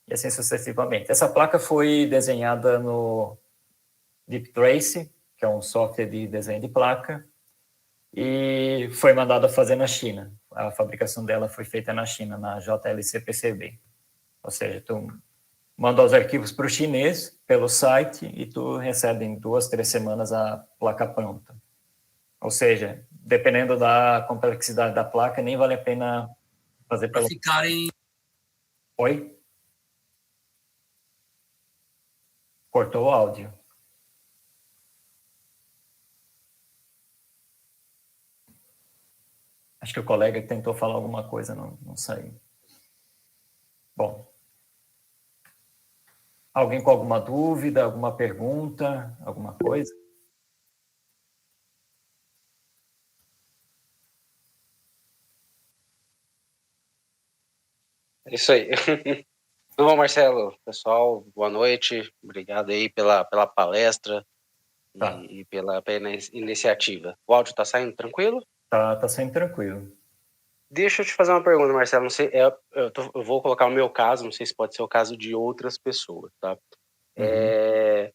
[SPEAKER 1] e assim sucessivamente. Essa placa foi desenhada no Deep Trace, que é um software de desenho de placa, e foi mandada fazer na China. A fabricação dela foi feita na China, na JLC-PCB. Ou seja, tu manda os arquivos para o chinês pelo site e tu recebe em 2, 3 semanas a placa pronta. Ou seja, dependendo da complexidade da placa, nem vale a pena fazer pelo...
[SPEAKER 5] ficarem...
[SPEAKER 1] Oi? Cortou o áudio. Acho que o colega tentou falar alguma coisa, não saiu. Bom. Alguém com alguma dúvida, alguma pergunta, alguma coisa?
[SPEAKER 6] É isso aí. Bom, Marcelo, pessoal, boa noite. Obrigado aí pela palestra e pela iniciativa. O áudio está saindo tranquilo?
[SPEAKER 1] Tá saindo tranquilo.
[SPEAKER 6] Deixa eu te fazer uma pergunta, Marcelo. Não sei, eu vou colocar o meu caso, não sei se pode ser o caso de outras pessoas, tá? Uhum.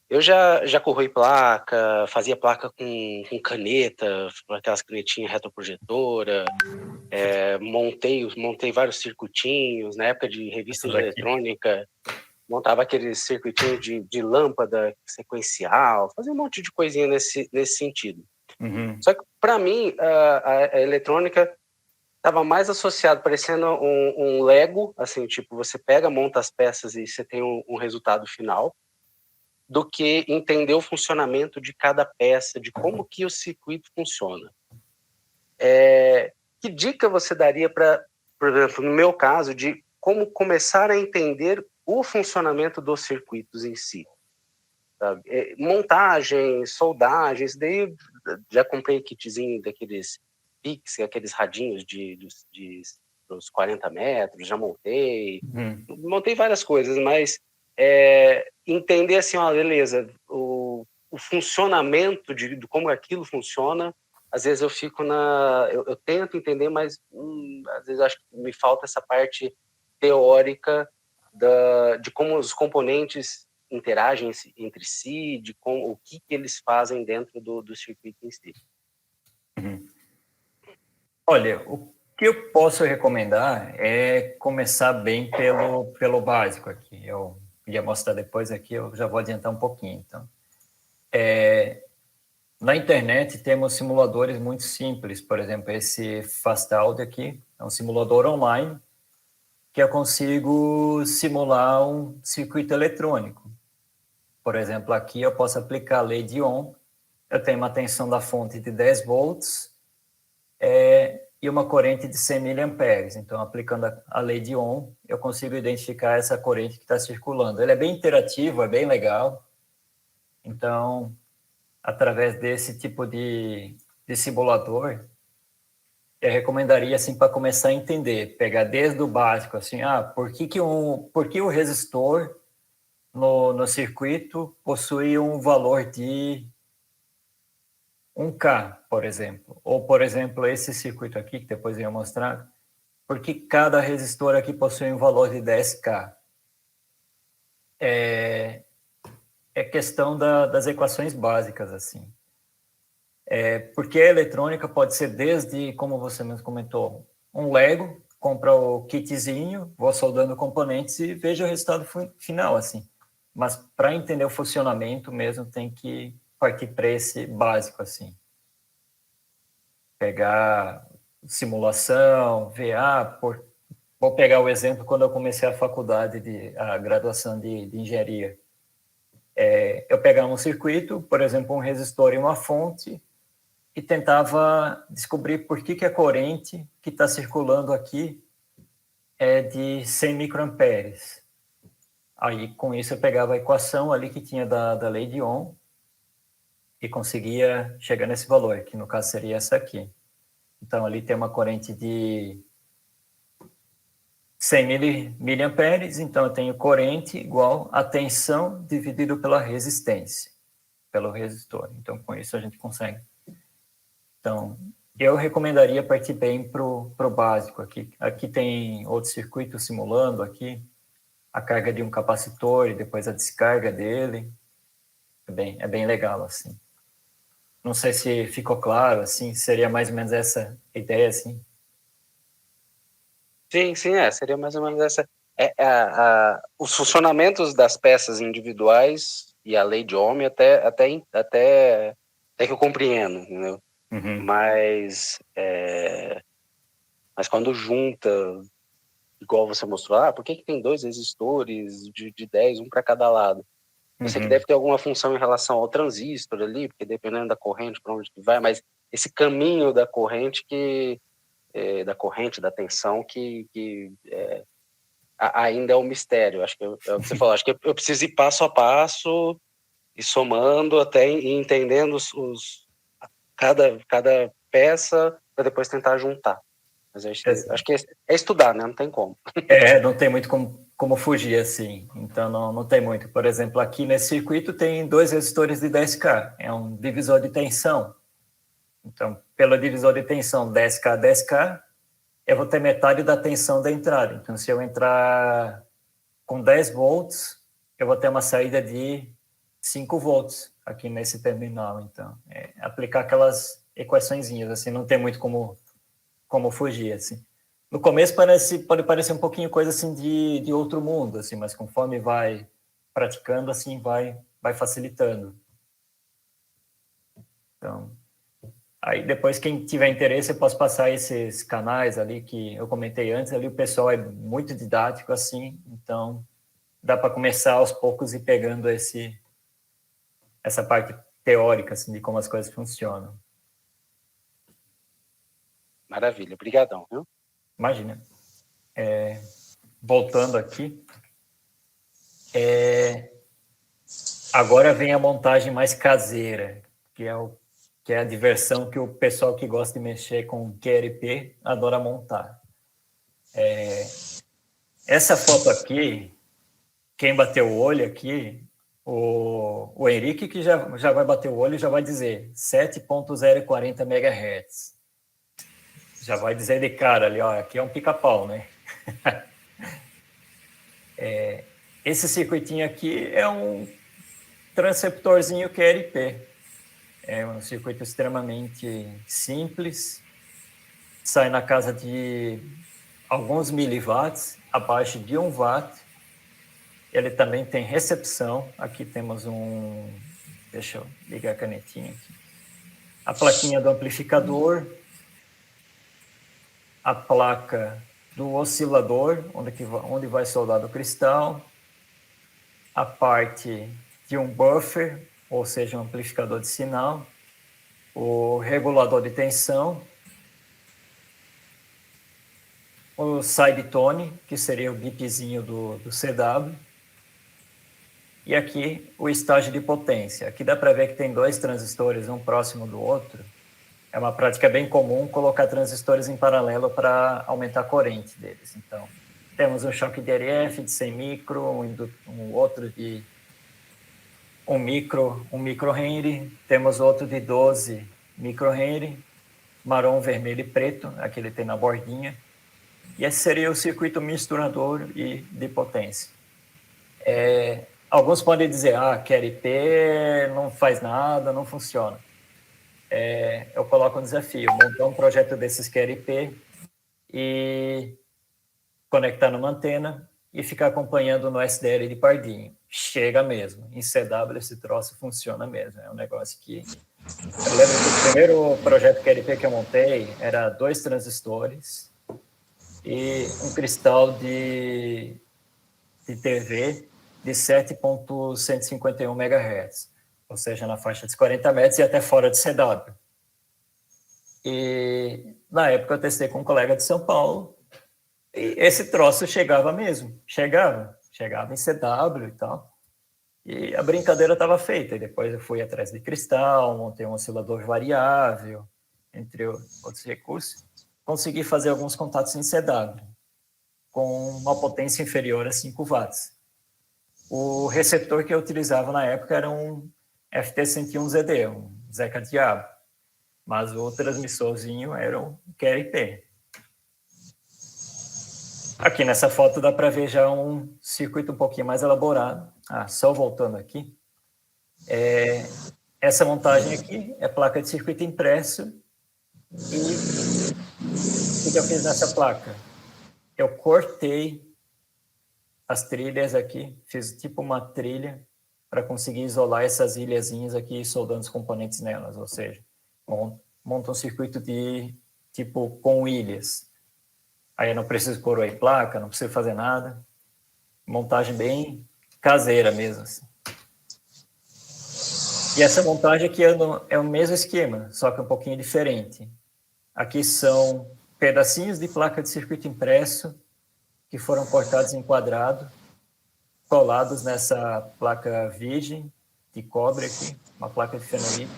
[SPEAKER 6] Eu já corri placa, fazia placa com caneta, aquelas canetinhas retroprojetora, montei vários circuitinhos, na época de revista de eletrônica, montava aqueles circuitinhos de lâmpada sequencial, fazia um monte de coisinha nesse sentido.
[SPEAKER 1] Uhum.
[SPEAKER 6] Só que, para mim, a eletrônica estava mais associado, parecendo um Lego, assim, tipo, você pega, monta as peças e você tem um resultado final, do que entender o funcionamento de cada peça, de como que o circuito funciona. Que dica você daria para, por exemplo, no meu caso, de como começar a entender o funcionamento dos circuitos em si? Sabe? Montagens, soldagens, daí já comprei kitzinho daqueles PIX, aqueles radinhos dos 40 metros, já montei, montei várias coisas, mas entender assim, ó, beleza, o funcionamento de como aquilo funciona, às vezes eu fico eu tento entender, mas às vezes acho que me falta essa parte teórica de como os componentes interagem entre si, de o que eles fazem dentro do circuito em si.
[SPEAKER 1] Uhum. Olha, o que eu posso recomendar é começar bem pelo básico aqui. Eu ia mostrar depois aqui, eu já vou adiantar um pouquinho. Então, na internet temos simuladores muito simples, por exemplo, esse FastAudio aqui é um simulador online que eu consigo simular um circuito eletrônico. Por exemplo, aqui eu posso aplicar a lei de Ohm, eu tenho uma tensão da fonte de 10 volts e uma corrente de 100 miliamperes. Então, aplicando a lei de Ohm, eu consigo identificar essa corrente que está circulando. Ele é bem interativo, é bem legal. Então, através desse tipo de simulador, eu recomendaria, assim, para começar a entender, pegar desde o básico, assim, por que o resistor no circuito possui um valor de 1K, por exemplo. Ou, por exemplo, esse circuito aqui, que depois eu ia mostrar, porque cada resistor aqui possui um valor de 10K. É questão das equações básicas, assim. Porque a eletrônica pode ser desde, como você mesmo comentou, um Lego, compra o kitzinho, vou soldando componentes e vejo o resultado final, assim. Mas para entender o funcionamento mesmo, tem que partir para esse básico, assim. Pegar simulação, ver, vou pegar o exemplo quando eu comecei a faculdade, a graduação de engenharia. Eu pegava um circuito, por exemplo, um resistor e uma fonte, e tentava descobrir por que a corrente que está circulando aqui é de 100 microamperes. Aí, com isso, eu pegava a equação ali que tinha da lei de Ohm e conseguia chegar nesse valor, que no caso seria essa aqui. Então, ali tem uma corrente de 100 miliamperes, então eu tenho corrente igual a tensão dividido pela resistência, pelo resistor. Então, com isso a gente consegue. Então, eu recomendaria partir bem para o básico aqui. Aqui tem outro circuito simulando aqui a carga de um capacitor e depois a descarga dele. É bem legal, assim. Não sei se ficou claro, assim, seria mais ou menos essa ideia, assim.
[SPEAKER 6] Sim, seria mais ou menos essa. Os funcionamentos das peças individuais e a lei de Ohm até que eu compreendo, entendeu?
[SPEAKER 1] Uhum.
[SPEAKER 6] Mas quando junta, igual você mostrou, por que tem 2 resistores de 10, um para cada lado? Eu sei que deve ter alguma função em relação ao transistor ali, porque dependendo da corrente, para onde que vai, mas esse caminho da corrente da tensão que ainda é um mistério. Acho que é o que você falou, acho que eu preciso ir passo a passo e somando até e entendendo cada peça para depois tentar juntar. Mas acho que é estudar, né? Não tem como.
[SPEAKER 1] Não tem muito como fugir, assim. Então, não tem muito. Por exemplo, aqui nesse circuito tem 2 resistores de 10K. É um divisor de tensão. Então, pelo divisor de tensão 10K, 10K, eu vou ter metade da tensão da entrada. Então, se eu entrar com 10 volts, eu vou ter uma saída de 5 volts aqui nesse terminal. Então, aplicar aquelas equaçõezinhas, assim, não tem muito como fugir, assim. No começo pode parecer um pouquinho coisa assim de outro mundo, assim, mas conforme vai praticando, assim, vai facilitando. Então, aí depois quem tiver interesse, eu posso passar esses canais ali que eu comentei antes, ali o pessoal é muito didático, assim, então dá para começar aos poucos e pegando essa parte teórica, assim, de como as coisas funcionam.
[SPEAKER 6] Maravilha, obrigadão, viu?
[SPEAKER 1] Imagina. Voltando aqui, agora vem a montagem mais caseira, que é a diversão que o pessoal que gosta de mexer com QRP adora montar. Essa foto aqui, quem bateu o olho aqui, o Henrique, que já vai bater o olho, já vai dizer 7.040 MHz. Já vai dizer de cara ali, ó, aqui é um pica-pau, né? Esse circuitinho aqui é um transceptorzinho QRP. É um circuito extremamente simples, sai na casa de alguns miliwatts, abaixo de 1 watt. Ele também tem recepção. Aqui temos deixa eu ligar a canetinha aqui. A plaquinha do amplificador, a placa do oscilador, onde vai soldar o cristal, a parte de um buffer, ou seja, um amplificador de sinal, o regulador de tensão, o side tone, que seria o bipzinho do CW, e aqui o estágio de potência. Aqui dá para ver que tem 2 transistores, um próximo do outro. É uma prática bem comum colocar transistores em paralelo para aumentar a corrente deles. Então, temos um choque de RF de 100 micro, um outro de 1 microhenry, temos outro de 12 microhenry, marrom, vermelho e preto, aqui ele tem na bordinha. E esse seria o circuito misturador e de potência. Alguns podem dizer, QRP não faz nada, não funciona. Eu coloco um desafio, montar um projeto desses QRP e conectar numa antena e ficar acompanhando no SDL de Pardinho. Chega mesmo. Em CW esse troço funciona mesmo. É um negócio que... Eu lembro que o primeiro projeto QRP que eu montei era 2 transistores e um cristal de TV de 7.151 MHz, ou seja, na faixa de 40 metros e até fora de CW. E na época eu testei com um colega de São Paulo, e esse troço chegava mesmo, chegava em CW e tal. E a brincadeira estava feita. E depois eu fui atrás de cristal, montei um oscilador variável, entre outros recursos. Consegui fazer alguns contatos em CW, com uma potência inferior a 5 watts. O receptor que eu utilizava na época era um FT101ZD, um Zeca Diabo, mas o transmissorzinho era um QRP. Aqui nessa foto dá para ver já um circuito um pouquinho mais elaborado. Só voltando aqui. Essa montagem aqui é placa de circuito impresso. E o que eu fiz nessa placa? Eu cortei as trilhas aqui, fiz tipo uma trilha para conseguir isolar essas ilhazinhas aqui, soldando os componentes nelas, ou seja, monta um circuito de tipo com ilhas. Aí eu não preciso coroar em placa, não preciso fazer nada. Montagem bem caseira mesmo. Assim. E essa montagem aqui é o mesmo esquema, só que um pouquinho diferente. Aqui são pedacinhos de placa de circuito impresso que foram cortados em quadrado, colados nessa placa virgem de cobre aqui, uma placa de fenolito.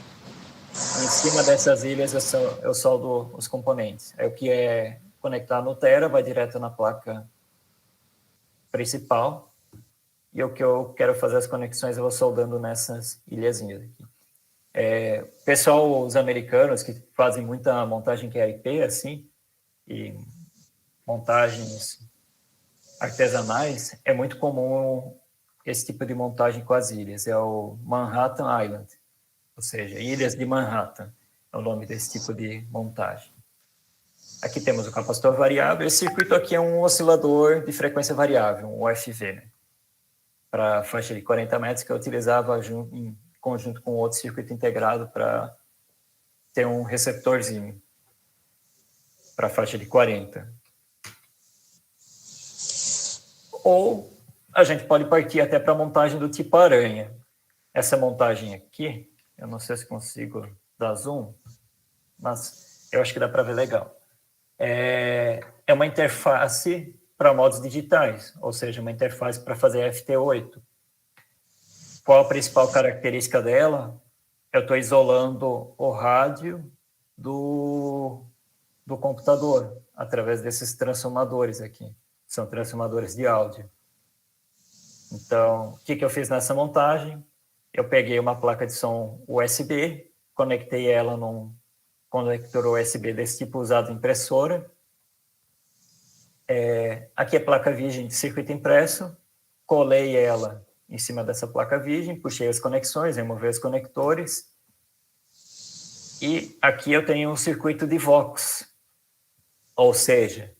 [SPEAKER 1] Em cima dessas ilhas eu soldo os componentes. Aí o que é conectar no Tera vai direto na placa principal. E o que eu quero fazer as conexões eu vou soldando nessas ilhazinhas aqui. Pessoal, os americanos que fazem muita montagem QRP, assim, e montagens artesanais, é muito comum esse tipo de montagem com as ilhas. É o Manhattan Island, ou seja, Ilhas de Manhattan, é o nome desse tipo de montagem. Aqui temos o capacitor variável. Esse circuito aqui é um oscilador de frequência variável, um UFV, né? Para faixa de 40 metros, que eu utilizava em conjunto com outro circuito integrado para ter um receptorzinho para faixa de 40. Ou a gente pode partir até para a montagem do tipo aranha. Essa montagem aqui, eu não sei se consigo dar zoom, mas eu acho que dá para ver legal. É uma interface para modos digitais, ou seja, uma interface para fazer FT8. Qual a principal característica dela? Eu estou isolando o rádio do computador através desses transformadores aqui. São transformadores de áudio. Então, o que eu fiz nessa montagem? Eu peguei uma placa de som USB, conectei ela num conector USB desse tipo usado em impressora. Aqui é placa virgem de circuito impresso, colei ela em cima dessa placa virgem, puxei as conexões, removei os conectores, e aqui eu tenho um circuito de Vox, ou seja,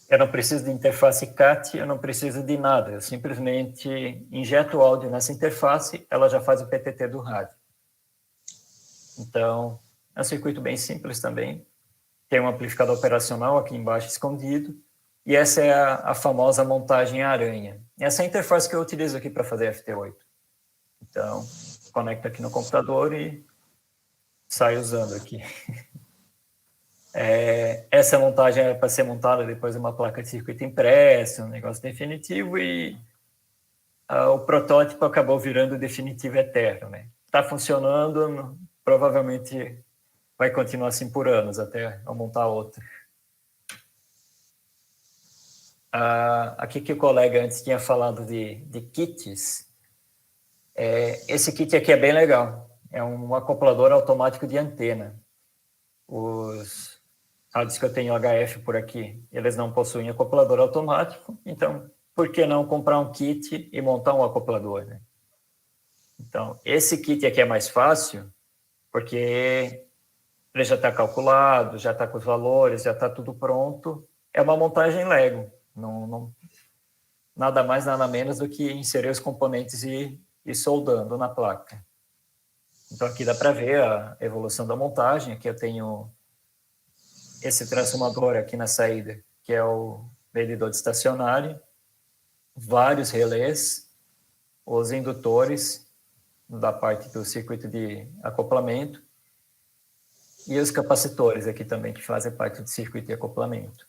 [SPEAKER 1] eu não preciso de interface CAT, eu não preciso de nada, eu simplesmente injeto o áudio nessa interface, ela já faz o PTT do rádio. Então, é um circuito bem simples também, tem um amplificador operacional aqui embaixo escondido, e essa é a famosa montagem aranha. Essa é a interface que eu utilizo aqui para fazer FT8. Então, conecto aqui no computador e saio usando aqui. Essa montagem é para ser montada depois de uma placa de circuito impresso, um negócio definitivo, e o protótipo acabou virando definitivo eterno. Né? Está funcionando, provavelmente vai continuar assim por anos, até eu montar outra. Aqui que o colega antes tinha falado de kits, esse kit aqui é bem legal, é um acoplador automático de antena. Os rádios que eu tenho HF por aqui, eles não possuem acoplador automático, então por que não comprar um kit e montar um acoplador, né? Então, esse kit aqui é mais fácil, porque ele já está calculado, já está com os valores, já está tudo pronto, é uma montagem Lego. Nada mais, nada menos do que inserir os componentes e soldando na placa. Então, aqui dá para ver a evolução da montagem. Aqui eu tenho esse transformador aqui na saída, que é o medidor de estacionário, vários relés, os indutores da parte do circuito de acoplamento e os capacitores aqui também, que fazem parte do circuito de acoplamento.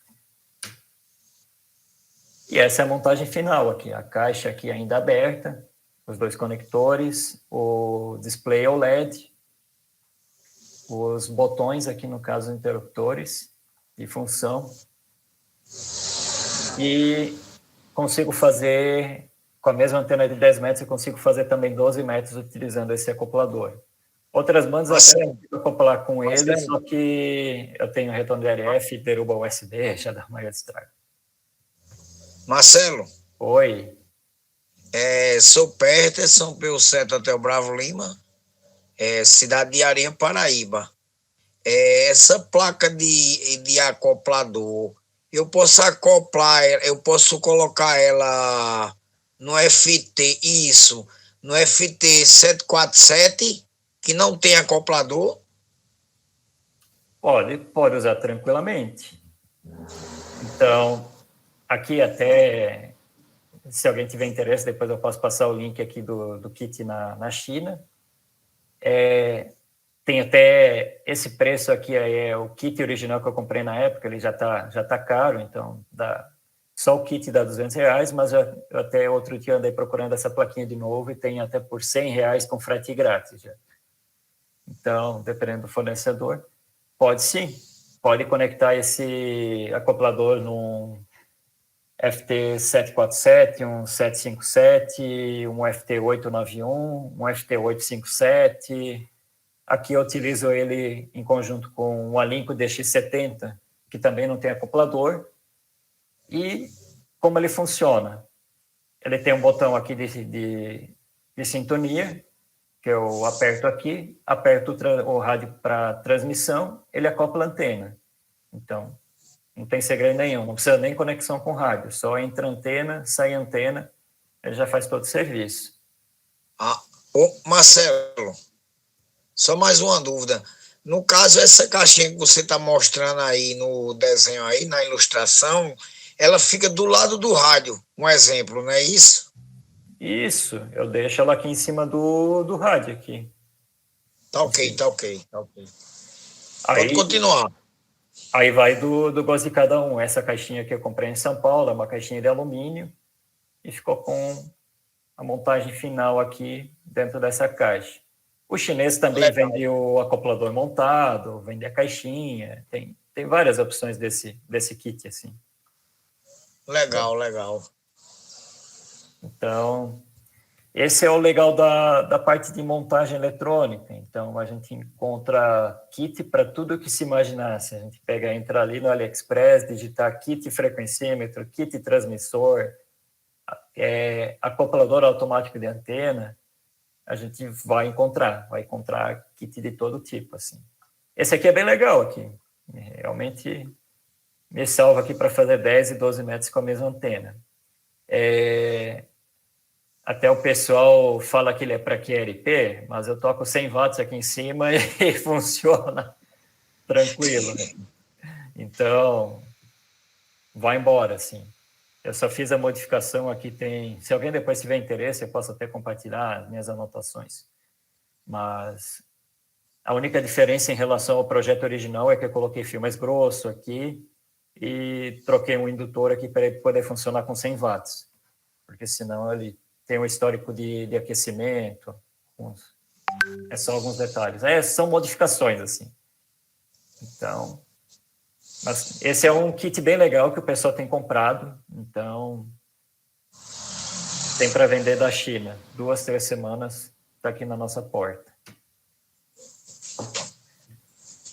[SPEAKER 1] E essa é a montagem final aqui, a caixa aqui ainda aberta, os dois conectores, o display OLED, os botões aqui, no caso, interruptores de função. E consigo fazer, com a mesma antena de 10 metros, eu consigo fazer também 12 metros utilizando esse acoplador. Outras bandas até consigo acoplar com ele, só que eu tenho retorno de RF, deruba USB, já dá maior estrago.
[SPEAKER 2] Marcelo,
[SPEAKER 1] Oi.
[SPEAKER 2] sou Peterson, P7 até o Bravo Lima, cidade de Areia, Paraíba. Essa placa de acoplador, eu posso acoplar, eu posso colocar ela no FT, no FT 747, que não tem acoplador?
[SPEAKER 1] Pode usar tranquilamente. Então, aqui até, se alguém tiver interesse, depois eu posso passar o link aqui do kit na China. Tem até esse preço aqui, é o kit original que eu comprei na época, ele já tá caro, então só o kit dá R$200, mas eu até outro dia andei procurando essa plaquinha de novo e tem até por R$100 com frete grátis já. Então, dependendo do fornecedor, pode conectar esse acoplador num FT 747, um 757, um FT 891, um FT 857. Aqui eu utilizo ele em conjunto com o Alinco DX70, que também não tem acoplador. E como ele funciona? Ele tem um botão aqui de sintonia, que eu aperto aqui, aperto o rádio para transmissão, ele acopla a antena. Então, não tem segredo nenhum, não precisa nem conexão com rádio, só entra antena, sai antena, ele já faz todo o serviço.
[SPEAKER 2] Marcelo, só mais uma dúvida. No caso, essa caixinha que você está mostrando aí no desenho, aí na ilustração, ela fica do lado do rádio, um exemplo, não é isso?
[SPEAKER 1] Isso, eu deixo ela aqui em cima do rádio aqui.
[SPEAKER 2] Tá ok.
[SPEAKER 1] Aí,
[SPEAKER 2] pode continuar.
[SPEAKER 1] Aí vai do gosto de cada um. Essa caixinha que eu comprei em São Paulo é uma caixinha de alumínio e ficou com a montagem final aqui dentro dessa caixa. O chinês também vende o acoplador montado, vende a caixinha, tem várias opções desse kit, assim.
[SPEAKER 2] Legal.
[SPEAKER 1] Então, esse é o legal da parte de montagem eletrônica. Então, a gente encontra kit para tudo que se imaginasse. A gente entra ali no AliExpress, digitar kit frequencímetro, kit transmissor, acoplador automático de antena, a gente vai encontrar kit de todo tipo, assim. Esse aqui é bem legal aqui. Realmente me salva aqui para fazer 10 e 12 metros com a mesma antena. Até o pessoal fala que ele é para QLP, mas eu toco 100 watts aqui em cima e funciona tranquilo. Então, vai embora, assim. Eu só fiz a modificação aqui, se alguém depois tiver interesse, eu posso até compartilhar as minhas anotações. Mas a única diferença em relação ao projeto original é que eu coloquei fio mais grosso aqui e troquei um indutor aqui para ele poder funcionar com 100 watts, porque senão ele tem um histórico de aquecimento, é só alguns detalhes. São modificações, assim. Então, mas esse é um kit bem legal que o pessoal tem comprado, então tem para vender da China. 2, 3 semanas está aqui na nossa porta.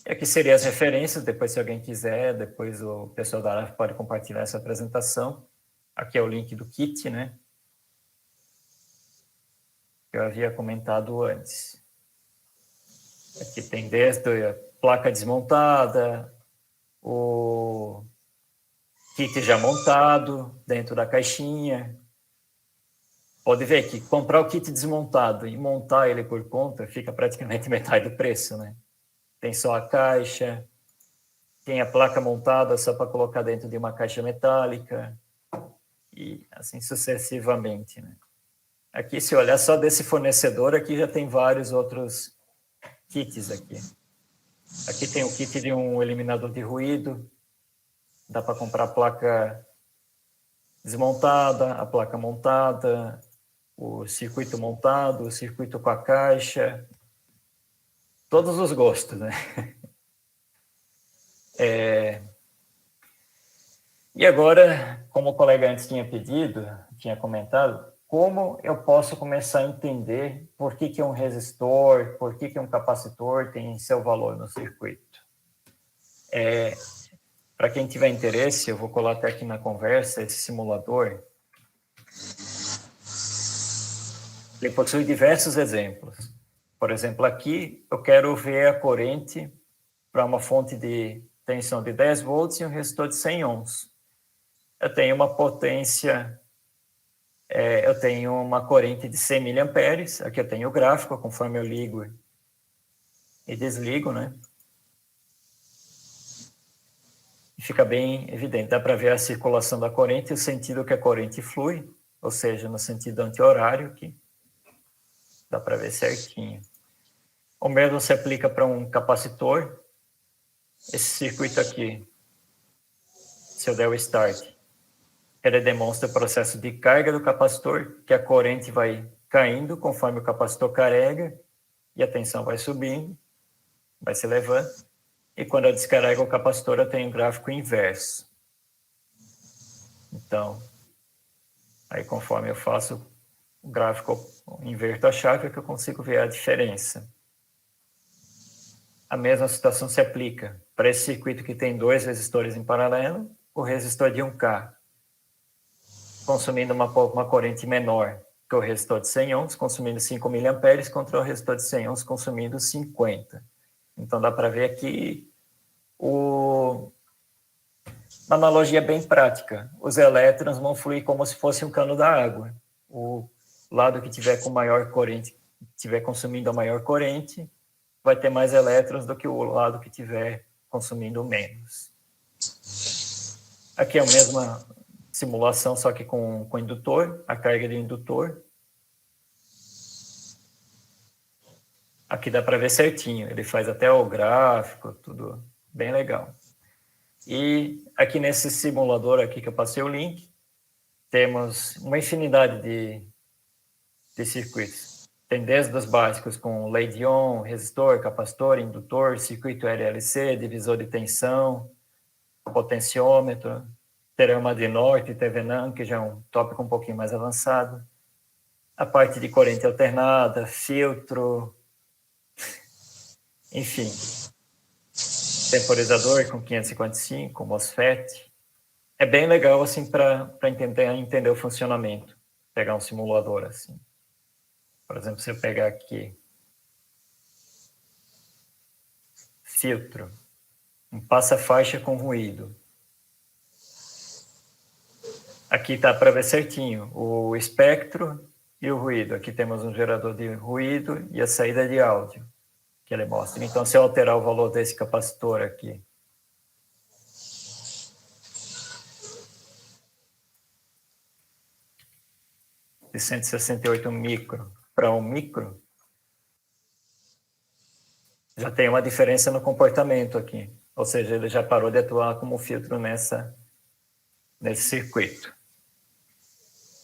[SPEAKER 1] E aqui seriam as referências, depois se alguém quiser, depois o pessoal da ARAF pode compartilhar essa apresentação. Aqui é o link do kit, né? Que eu havia comentado antes. Aqui tem desde a placa desmontada, o kit já montado dentro da caixinha. Pode ver que comprar o kit desmontado e montar ele por conta fica praticamente metade do preço, né? Tem só a caixa, tem a placa montada só para colocar dentro de uma caixa metálica e assim sucessivamente, né? Aqui, se olhar só desse fornecedor, aqui já tem vários outros kits aqui. Aqui tem o kit de um eliminador de ruído. Dá para comprar a placa desmontada, a placa montada, o circuito montado, o circuito com a caixa. Todos os gostos, né? E agora, como o colega antes tinha pedido, tinha comentado, como eu posso começar a entender por que um resistor, por que um capacitor tem seu valor no circuito? Para quem tiver interesse, eu vou colar até aqui na conversa esse simulador. Ele possui diversos exemplos. Por exemplo, aqui eu quero ver a corrente para uma fonte de tensão de 10 volts e um resistor de 100 ohms. Eu tenho uma potência, eu tenho uma corrente de 100 miliamperes, aqui eu tenho o gráfico, conforme eu ligo e desligo, né? E fica bem evidente, dá para ver a circulação da corrente e o sentido que a corrente flui, ou seja, no sentido anti-horário, aqui dá para ver certinho. O mesmo se aplica para um capacitor. Esse circuito aqui, se eu der o start, ele demonstra o processo de carga do capacitor, que a corrente vai caindo conforme o capacitor carrega e a tensão vai subindo, vai se elevando. E quando eu descarrego o capacitor, eu tenho um gráfico inverso. Então, aí conforme eu faço o gráfico, inverto a chave, é que eu consigo ver a diferença. A mesma situação se aplica para esse circuito que tem 2 resistores em paralelo, o resistor de 1K, consumindo uma corrente menor que o resistor de 100 ohms, consumindo 5 miliamperes, contra o resistor de 100 ohms, consumindo 50. Então, dá para ver aqui uma analogia bem prática. Os elétrons vão fluir como se fosse um cano da água. O lado que tiver com maior corrente, tiver consumindo a maior corrente, vai ter mais elétrons do que o lado que tiver consumindo menos. Aqui é a mesma simulação, só que com indutor, a carga de indutor. Aqui dá para ver certinho, ele faz até o gráfico, tudo bem legal. E aqui nesse simulador aqui que eu passei o link, temos uma infinidade de circuitos. Tem desde os básicos com lei-de-Ohm, resistor, capacitor, indutor, circuito RLC, divisor de tensão, potenciômetro, teorema de Norte, Thevenin, que já é um tópico um pouquinho mais avançado. A parte de corrente alternada, filtro, enfim. Temporizador com 555, MOSFET. É bem legal assim para entender o funcionamento. Pegar um simulador assim. Por exemplo, se eu pegar aqui filtro, um passa-faixa com ruído. Aqui está para ver certinho o espectro e o ruído. Aqui temos um gerador de ruído e a saída de áudio que ele mostra. Então, se eu alterar o valor desse capacitor aqui, de 168 micro para 1 micro, já tem uma diferença no comportamento aqui. Ou seja, ele já parou de atuar como filtro nesse circuito.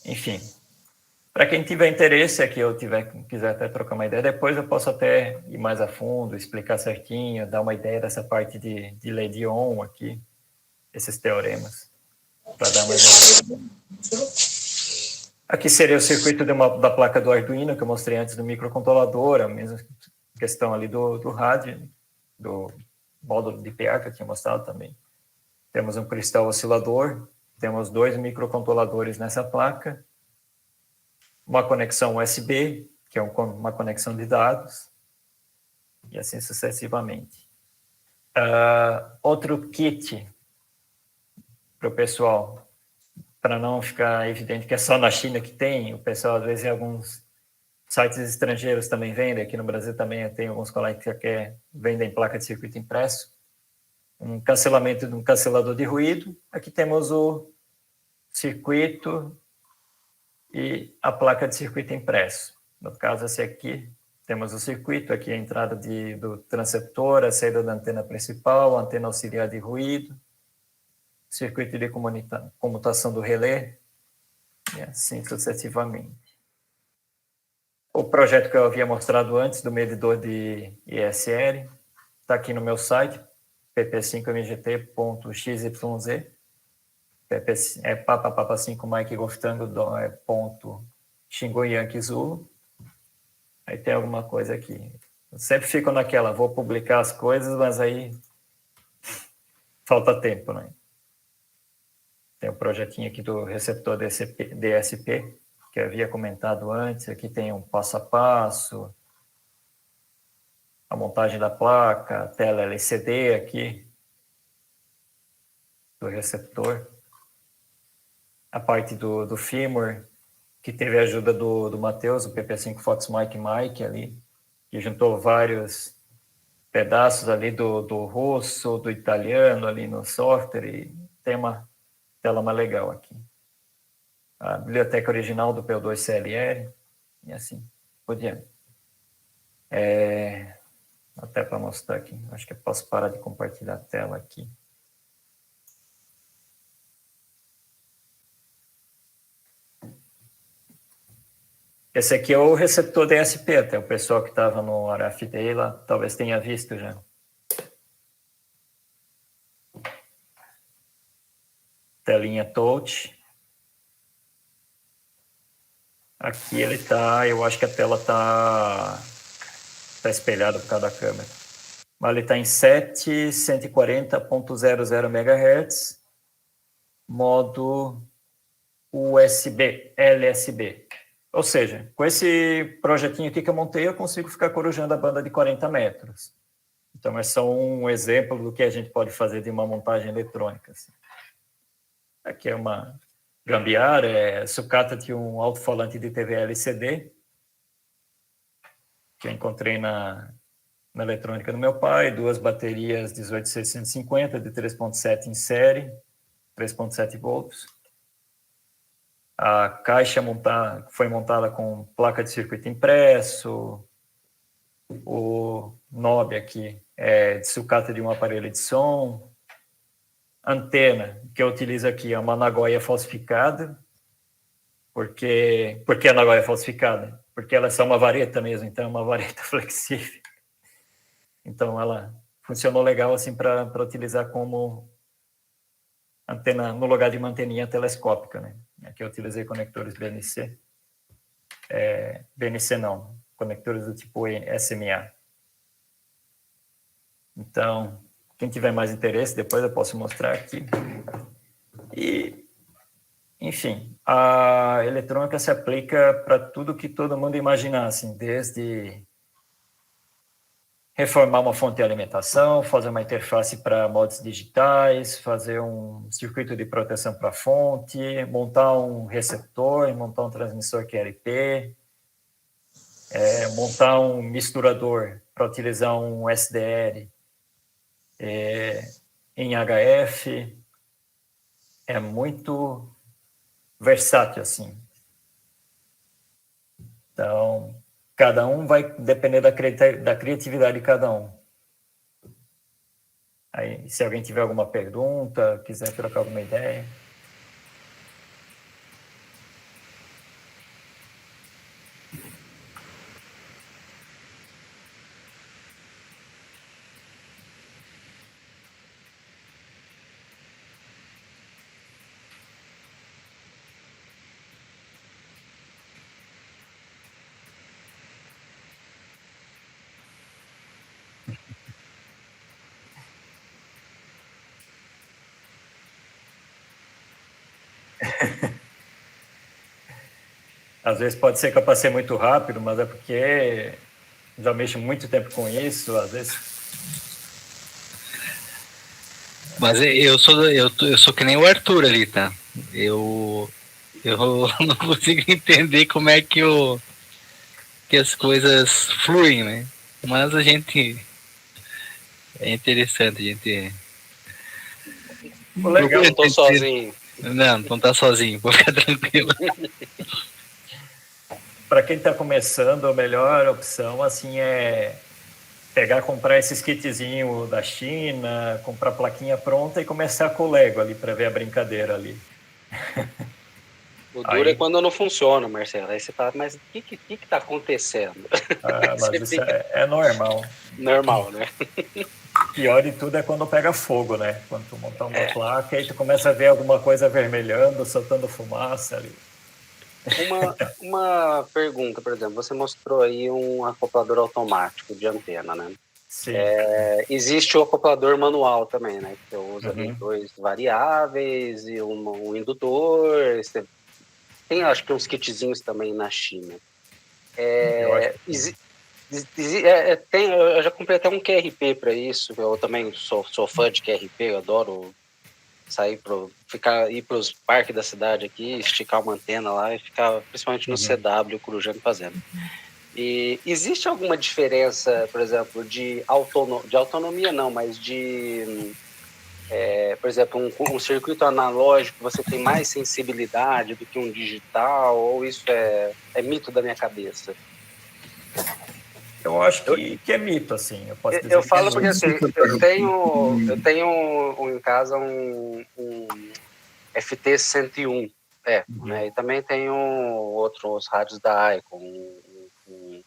[SPEAKER 1] Enfim, para quem tiver interesse aqui, ou quiser até trocar uma ideia, depois eu posso até ir mais a fundo, explicar certinho, dar uma ideia dessa parte de lei-de-Ohm aqui, esses teoremas, para dar mais uma... Aqui seria o circuito da placa do Arduino, que eu mostrei antes do microcontrolador, a mesma questão ali do rádio, do módulo de PA que eu tinha mostrado também. Temos um cristal oscilador, temos 2 microcontroladores nessa placa, uma conexão USB, que é uma conexão de dados, e assim sucessivamente. Outro kit para o pessoal, para não ficar evidente que é só na China que tem, o pessoal às vezes em alguns sites estrangeiros também vendem, aqui no Brasil também tem alguns colegas que vendem placa de circuito impresso, um cancelamento de um cancelador de ruído. Aqui temos o circuito e a placa de circuito impresso. No caso, esse aqui, temos o circuito, aqui a entrada do transceptor, a saída da antena principal, a antena auxiliar de ruído, circuito de comutação do relé, e assim sucessivamente. O projeto que eu havia mostrado antes, do medidor de ISR, está aqui no meu site, pp5mgt.xyz, é Papa 5 Mike Golf Tango, ponto Xingu Yankee Zulu. Aí tem alguma coisa aqui. Eu sempre fico naquela, vou publicar as coisas, mas aí falta tempo, né? Tem um projetinho aqui do receptor DSP, que eu havia comentado antes. Aqui tem um passo a passo, a montagem da placa, a tela LCD aqui, do receptor. A parte do firmware, que teve a ajuda do Matheus, o PP5 Fox Mike ali, que juntou vários pedaços ali do russo, do italiano ali no software, e tem uma tela mais legal aqui. A biblioteca original do PO2 CLR, e assim por diante. Até para mostrar aqui, acho que eu posso parar de compartilhar a tela aqui. Esse aqui é o receptor DSP, até o pessoal que estava no Araf Day lá talvez tenha visto já. Telinha touch. Aqui ele está, eu acho que a tela está espelhada por causa da câmera. Mas ele está em 7.140.00 MHz, modo USB, LSB. Ou seja, com esse projetinho aqui que eu montei, eu consigo ficar corujando a banda de 40 metros. Então, é só um exemplo do que a gente pode fazer de uma montagem eletrônica. Assim. Aqui é uma gambiarra, sucata de um alto-falante de TV LCD, que eu encontrei na eletrônica do meu pai, 2 baterias 18650 de 3.7 em série, 3.7 volts. A caixa foi montada com placa de circuito impresso, o knob aqui é de sucata de um aparelho de som, antena que eu utilizo aqui é uma Nagoya falsificada. Por que a Nagoya falsificada? Porque ela é só uma vareta mesmo, então é uma vareta flexível. Então ela funcionou legal assim para utilizar como antena no lugar de uma anteninha telescópica, né? Aqui eu utilizei conectores BNC. BNC não, conectores do tipo SMA. Então, quem tiver mais interesse, depois eu posso mostrar aqui. E, enfim, a eletrônica se aplica para tudo que todo mundo imaginar, assim, desde reformar uma fonte de alimentação, fazer uma interface para modos digitais, fazer um circuito de proteção para a fonte, montar um receptor, montar um transmissor QLP, montar um misturador para utilizar um SDR em HF. É muito versátil, assim. Então, cada um vai depender da criatividade de cada um. Aí, se alguém tiver alguma pergunta, quiser trocar alguma ideia. Às vezes pode ser que eu passei muito rápido, mas é porque já mexo muito tempo com isso, às vezes.
[SPEAKER 3] Mas eu sou que nem o Arthur ali, tá? Eu não consigo entender como é que as coisas fluem, né? Mas a gente... É interessante, a gente...
[SPEAKER 6] Legal, eu tô sozinho.
[SPEAKER 3] Não tá sozinho, vou ficar tranquilo.
[SPEAKER 1] para quem está começando, a melhor opção assim é comprar esses kitzinhos da China, comprar plaquinha pronta e começar com o Lego ali para ver a brincadeira ali.
[SPEAKER 6] O duro é quando não funciona, Marcelo. Aí você fala, mas o que tá acontecendo?
[SPEAKER 1] Mas isso é normal.
[SPEAKER 6] Normal, né?
[SPEAKER 1] Pior de tudo é quando pega fogo, né? Quando tu montar uma placa e tu começa a ver alguma coisa vermelhando, soltando fumaça ali.
[SPEAKER 6] Uma pergunta, por exemplo, você mostrou aí um acoplador automático de antena, né?
[SPEAKER 1] Sim.
[SPEAKER 6] Existe o acoplador manual também, né? Que você usa ali 2 variáveis e um indutor. Você tem, acho que, uns kitzinhos também na China. Eu já comprei até um QRP para isso. Eu também sou fã de QRP, eu adoro ir para os parques da cidade aqui, esticar uma antena lá e ficar, principalmente no CW, corujando fazendo. E existe alguma diferença, por exemplo, de autonomia não, mas por exemplo, um circuito analógico, você tem mais sensibilidade do que um digital, ou isso é mito da minha cabeça?
[SPEAKER 1] Eu acho que é mito, assim. Eu posso dizer
[SPEAKER 6] Eu
[SPEAKER 1] que
[SPEAKER 6] falo porque assim, eu tenho em casa um FT-101, né? E também tenho outros rádios da Icon, um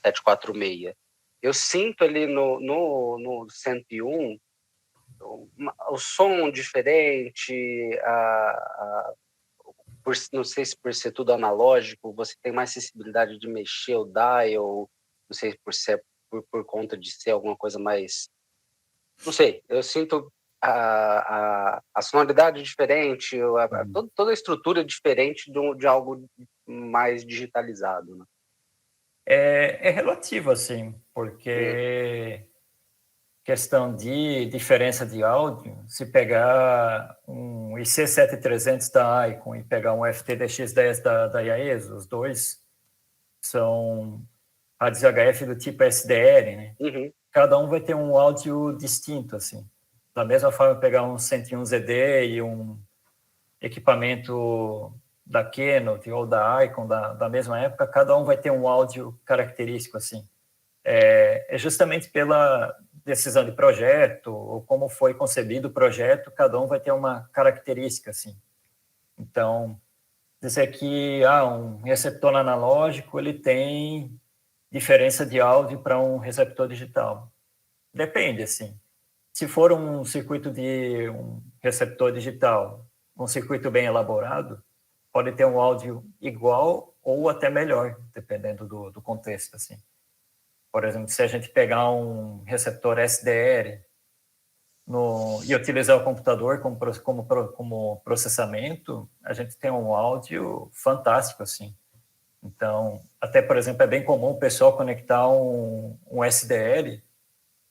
[SPEAKER 6] 746. Eu sinto ali no 101 o som diferente, não sei se por ser tudo analógico, você tem mais sensibilidade de mexer o dial, não sei se é por conta de ser alguma coisa mais... Não sei, eu sinto a sonoridade diferente, toda a estrutura diferente de algo mais digitalizado, né?
[SPEAKER 1] É relativo, assim, porque questão de diferença de áudio, se pegar um IC7300 da Icon e pegar um FT-DX10 da Yaesu, os dois são rádios HF do tipo SDR, né? Cada um vai ter um áudio distinto, assim. Da mesma forma, pegar um 101ZD e um equipamento da Keynote ou da Icon da mesma época, cada um vai ter um áudio característico, assim. É justamente pela decisão de projeto, ou como foi concebido o projeto, cada um vai ter uma característica, assim. Então, dizer que um receptor analógico, ele tem diferença de áudio para um receptor digital. Depende, assim. Se for um circuito de um receptor digital, um circuito bem elaborado, pode ter um áudio igual ou até melhor, dependendo do contexto, assim. Por exemplo, se a gente pegar um receptor SDR e utilizar o computador como processamento, a gente tem um áudio fantástico, assim. Então, até, por exemplo, é bem comum o pessoal conectar um SDR,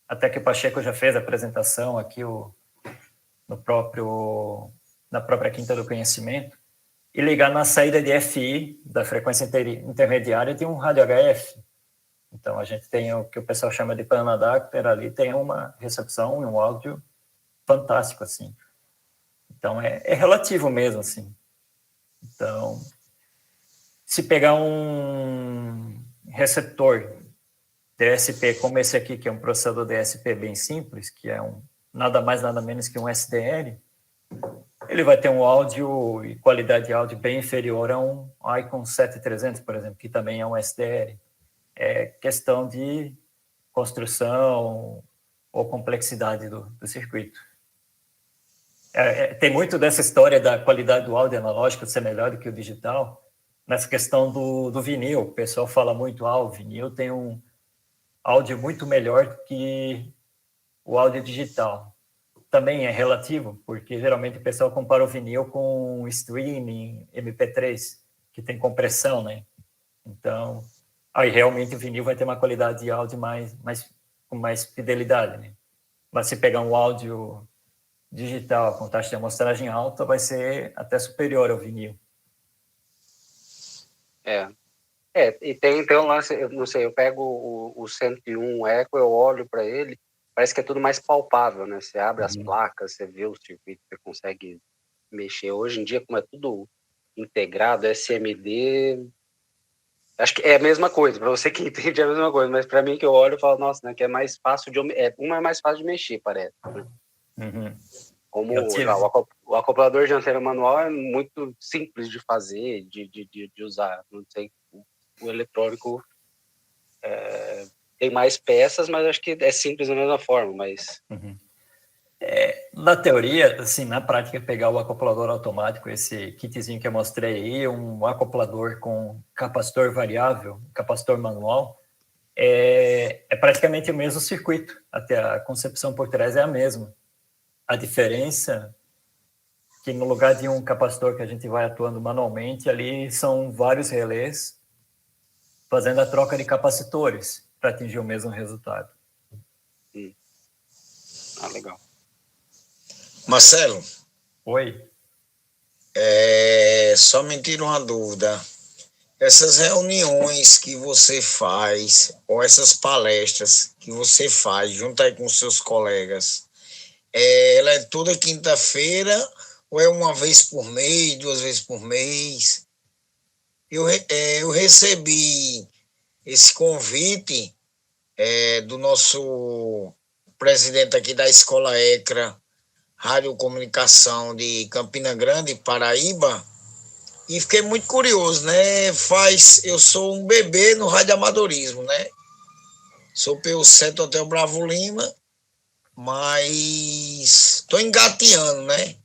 [SPEAKER 1] até que o Pacheco já fez a apresentação aqui na própria Quinta do Conhecimento, e ligar na saída de FI, da frequência intermediária, de um rádio HF. Então, a gente tem o que o pessoal chama de pan adapter, ali tem uma recepção e um áudio fantástico, assim. Então, é relativo mesmo, assim. Então, se pegar um receptor DSP como esse aqui, que é um processador DSP bem simples, que é nada mais, nada menos que um SDR, ele vai ter um áudio e qualidade de áudio bem inferior a um Icon 7300, por exemplo, que também é um SDR. É questão de construção ou complexidade do circuito. Tem muito dessa história da qualidade do áudio analógico ser melhor do que o digital, nessa questão do vinil. O pessoal fala muito, o vinil tem um áudio muito melhor do que o áudio digital. Também é relativo, porque geralmente o pessoal compara o vinil com streaming, MP3, que tem compressão, né? Então, aí realmente o vinil vai ter uma qualidade de áudio com mais fidelidade, né? Mas se pegar um áudio digital com taxa de amostragem alta, vai ser até superior ao vinil.
[SPEAKER 6] E tem um lance, eu não sei, eu pego o 101 Eco, eu olho para ele, parece que é tudo mais palpável, né? Você abre as placas, você vê o circuito, você consegue mexer. Hoje em dia, como é tudo integrado, SMD, Acho que é a mesma coisa, para você que entende é a mesma coisa, mas para mim que eu olho e falo, nossa, né, que é mais fácil uma é mais fácil de mexer, parece.
[SPEAKER 1] Uhum.
[SPEAKER 6] Como
[SPEAKER 1] Eu tive.
[SPEAKER 6] o acoplador de antena manual é muito simples de fazer, de usar. Não sei, o eletrônico tem mais peças, mas acho que é simples da mesma forma, mas...
[SPEAKER 1] Na teoria, assim, na prática, pegar o acoplador automático, esse kitzinho que eu mostrei aí, um acoplador com capacitor variável, capacitor manual, é praticamente o mesmo circuito, até a concepção por trás é a mesma. A diferença é que no lugar de um capacitor que a gente vai atuando manualmente, ali são vários relés fazendo a troca de capacitores para atingir o mesmo resultado.
[SPEAKER 6] Legal.
[SPEAKER 2] Marcelo,
[SPEAKER 1] Oi?
[SPEAKER 2] só me tira uma dúvida. Essas reuniões que você faz, ou essas palestras que você faz junto aí com seus colegas, ela é toda quinta-feira ou é uma vez por mês, 2 vezes por mês? Eu recebi esse convite do nosso presidente aqui da Escola ECRA, Rádio Comunicação de Campina Grande, Paraíba, e fiquei muito curioso, né? Eu sou um bebê no radioamadorismo, né? Sou PU7 Hotel Bravo Lima, mas estou engateando, né?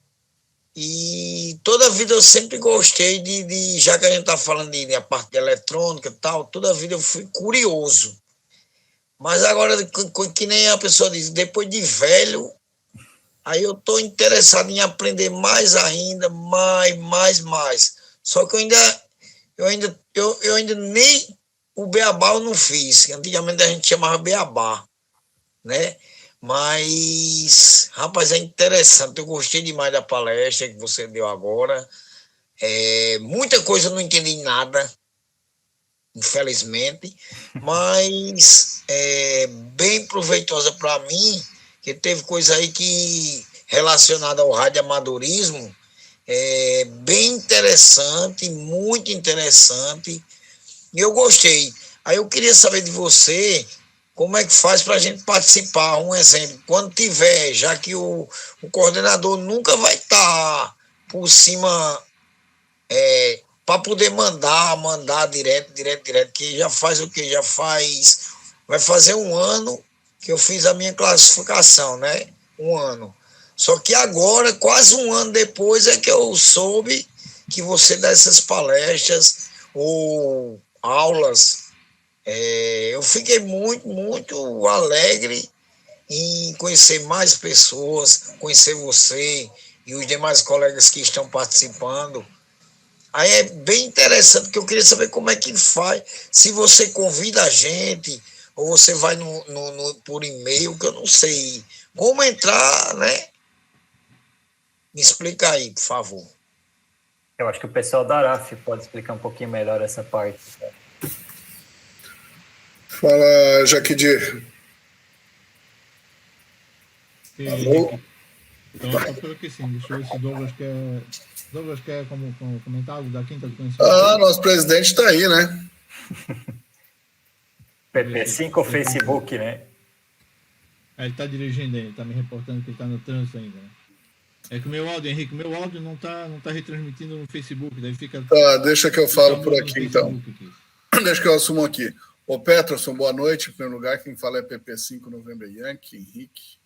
[SPEAKER 2] E toda a vida eu sempre gostei já que a gente está falando de a parte de eletrônica e tal, toda a vida eu fui curioso. Mas agora, que nem a pessoa diz, depois de velho, aí eu estou interessado em aprender mais ainda, mais. Só que eu ainda nem o beabá eu não fiz. Antigamente a gente chamava beabá, né? Mas, rapaz, é interessante. Eu gostei demais da palestra que você deu agora. Muita coisa eu não entendi nada, infelizmente, mas bem proveitosa para mim, que teve coisa aí que relacionada ao radioamadorismo, bem interessante, muito interessante, e eu gostei. Aí eu queria saber de você como é que faz para a gente participar. Um exemplo, quando tiver, já que o coordenador nunca vai estar por cima para poder mandar direto, que já faz o quê? Vai fazer 1 ano que eu fiz a minha classificação, né? 1 ano. Só que agora, quase 1 ano depois, é que eu soube que você dá essas palestras ou aulas. Eu fiquei muito alegre em conhecer mais pessoas, conhecer você e os demais colegas que estão participando. Aí é bem interessante, que eu queria saber como é que faz, se você convida a gente, ou você vai por e-mail, que eu não sei. Como entrar, né? Me explica aí, por favor.
[SPEAKER 1] Eu acho que o pessoal da ARAF pode explicar um pouquinho melhor essa parte.
[SPEAKER 5] Fala, Jaquidir.
[SPEAKER 7] Alô? Então, estou por aqui sim. Deixa eu ver se o Douglas quer comentar algo da quinta do conhecimento.
[SPEAKER 5] Nosso presidente está aí, né?
[SPEAKER 1] PP5 Facebook, né?
[SPEAKER 7] Ele está dirigindo aí, está me reportando que ele está no trânsito ainda. Né? É que o meu áudio, Henrique, meu áudio não tá retransmitindo no Facebook, daí fica...
[SPEAKER 5] Tá, deixa que eu falo por aqui, então.
[SPEAKER 7] Aqui.
[SPEAKER 5] Deixa que eu assumo aqui. Ô, Peterson, boa noite. Em primeiro lugar, quem fala é PP5 November Yankee, Henrique.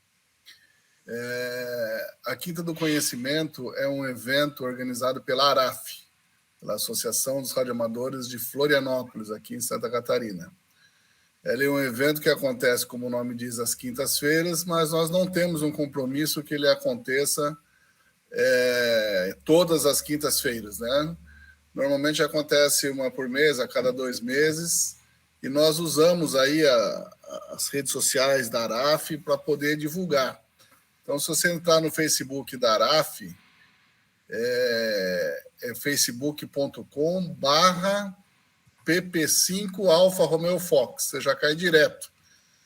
[SPEAKER 5] A Quinta do Conhecimento é um evento organizado pela ARAF, pela Associação dos Radioamadores de Florianópolis, aqui em Santa Catarina. Ele é um evento que acontece, como o nome diz, às quintas-feiras, mas nós não temos um compromisso que ele aconteça todas as quintas-feiras, né? Normalmente acontece uma por mês, a cada 2 meses, e nós usamos aí as redes sociais da ARAF para poder divulgar. Então, se você entrar no Facebook da ARAF, é facebook.com/pp5 Alfa Romeo Fox. Você já cai direto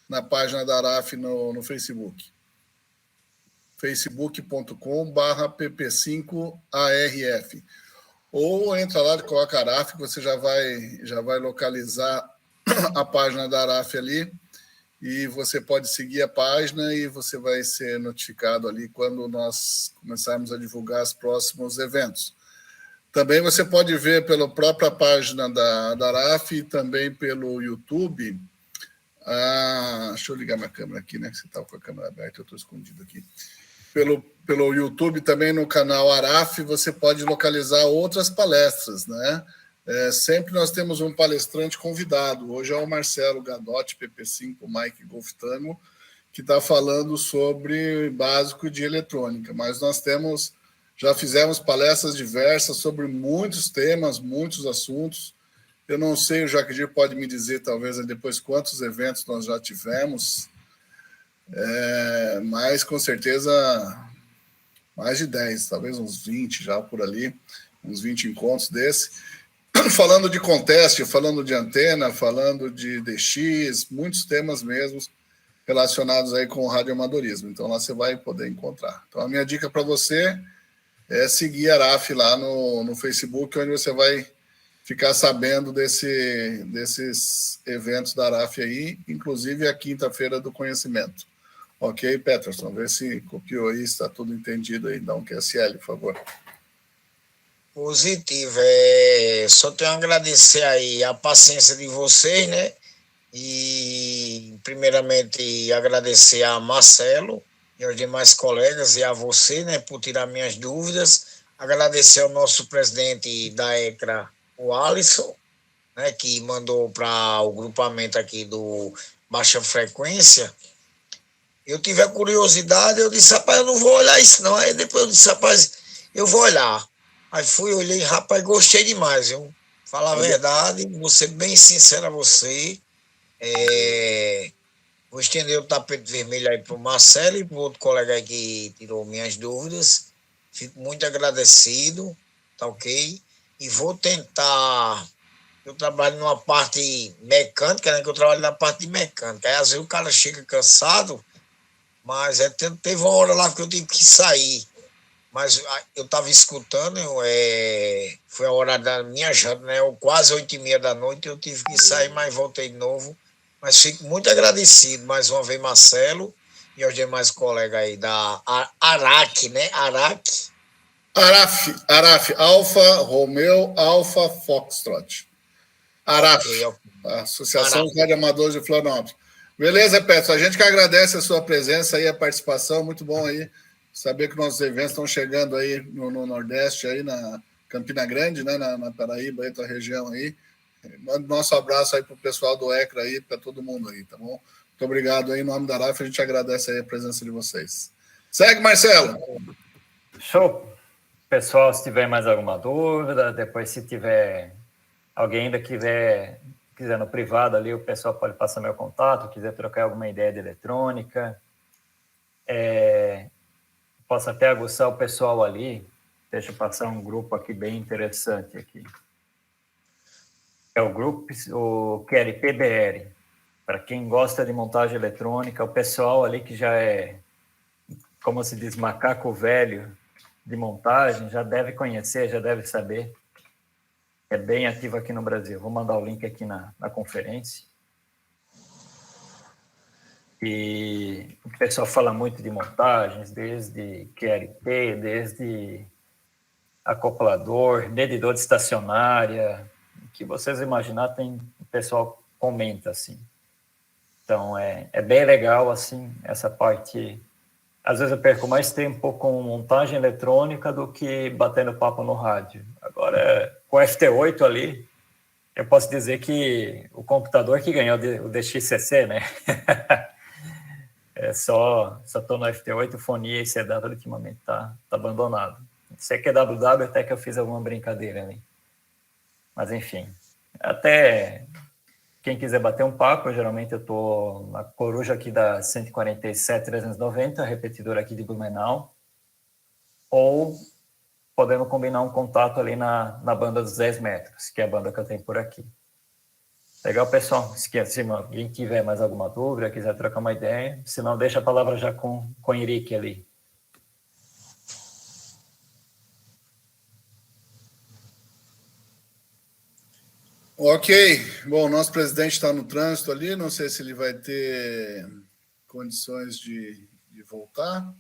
[SPEAKER 5] na página da ARAF no Facebook. facebook.com/pp5ARF. ou entra lá e coloca Araf, que você já vai localizar a página da Araf ali, e você pode seguir a página e você vai ser notificado ali quando nós começarmos a divulgar os próximos eventos. Também você pode ver pela própria página da Araf e também pelo YouTube. Deixa eu ligar minha câmera aqui, né? Que você está com a câmera aberta, eu estou escondido aqui. Pelo YouTube, também no canal Araf, você pode localizar outras palestras, né? Sempre nós temos um palestrante convidado. Hoje é o Marcelo Gadotti, PP5, Mike Golf Tango, que está falando sobre básico de eletrônica. Mas nós já fizemos palestras diversas sobre muitos temas, muitos assuntos. Eu não sei, o Jaquedir pode me dizer, talvez, depois quantos eventos nós já tivemos, mas com certeza mais de 10, talvez uns 20 já por ali, uns 20 encontros desse. Falando de contest, falando de antena, falando de DX, muitos temas mesmo relacionados aí com o radioamadorismo. Então lá você vai poder encontrar. Então a minha dica para você é seguir a Araf lá no Facebook, onde você vai ficar sabendo desses eventos da Araf aí, inclusive a quinta-feira do conhecimento. Ok, Peterson? Vê se copiou aí, está tudo entendido aí. Dá um QSL, por favor.
[SPEAKER 2] Positivo. Só tenho a agradecer aí a paciência de vocês, né? E, primeiramente, agradecer a Marcelo e aos demais colegas e a você, né, por tirar minhas dúvidas. Agradecer ao nosso presidente da ECRA, o Alisson, né, que mandou para o grupamento aqui do Baixa Frequência. Eu tive a curiosidade, eu disse, rapaz, eu não vou olhar isso não. Aí depois eu disse, rapaz, eu vou olhar. Aí fui, olhei, rapaz, gostei demais, viu? Falar a verdade, vou ser bem sincero a você. Vou estender o tapete vermelho aí para o Marcelo e para o outro colega aí que tirou minhas dúvidas. Fico muito agradecido, tá ok? E vou tentar. Eu trabalho numa parte mecânica, né? Que eu trabalho na parte de mecânica. Aí às vezes o cara chega cansado, mas teve uma hora lá que eu tive que sair. Mas eu estava escutando, foi a hora da minha janta, né? Quase 8h30 da noite, eu tive que sair, mas voltei de novo. Mas fico muito agradecido, mais uma vez, Marcelo, e aos demais colegas aí da ARAC, né?
[SPEAKER 5] Araf, Alfa Romeo, Alfa Foxtrot. Araf,
[SPEAKER 2] Okay.
[SPEAKER 5] Associação dos Radioamadores de Florianópolis. Beleza, Petro? A gente que agradece a sua presença aí, a participação, muito bom aí. Saber que nossos eventos estão chegando aí no Nordeste, aí na Campina Grande, né, na Paraíba, aí, tua região aí. Manda nosso abraço aí para o pessoal do ECRA aí, para todo mundo aí, tá bom? Muito obrigado aí, em nome da Araf, a gente agradece aí a presença de vocês. Segue, Marcelo!
[SPEAKER 1] Show! Pessoal, se tiver mais alguma dúvida, depois se tiver alguém ainda quiser no privado ali, o pessoal pode passar meu contato, quiser trocar alguma ideia de eletrônica. Posso até aguçar o pessoal ali. Deixa eu passar um grupo aqui bem interessante aqui. É o grupo, o QLPBR. Para quem gosta de montagem eletrônica, o pessoal ali que já é, como se diz, macaco velho de montagem, já deve conhecer, já deve saber. É bem ativo aqui no Brasil. Vou mandar o link aqui na conferência. E o pessoal fala muito de montagens, desde QRP, desde acoplador, medidor de estacionária, o que vocês imaginar, tem o pessoal comenta assim. Então, é bem legal, assim, essa parte. Às vezes eu perco mais tempo com montagem eletrônica do que batendo papo no rádio. Agora, com o FT8 ali, eu posso dizer que o computador que ganhou o DXCC, né? Só estou no FT8, Fonia e CW ultimamente tá abandonado. CQWW até que eu fiz alguma brincadeira ali. Mas enfim, até quem quiser bater um papo, geralmente eu estou na coruja aqui da 147.390, repetidor aqui de Blumenau, ou podemos combinar um contato ali na banda dos 10 metros, que é a banda que eu tenho por aqui. Legal, pessoal? Se alguém tiver mais alguma dúvida, quiser trocar uma ideia, se não, deixa a palavra já com o Henrique ali.
[SPEAKER 5] Ok. Bom, nosso presidente está no trânsito ali, não sei se ele vai ter condições de voltar.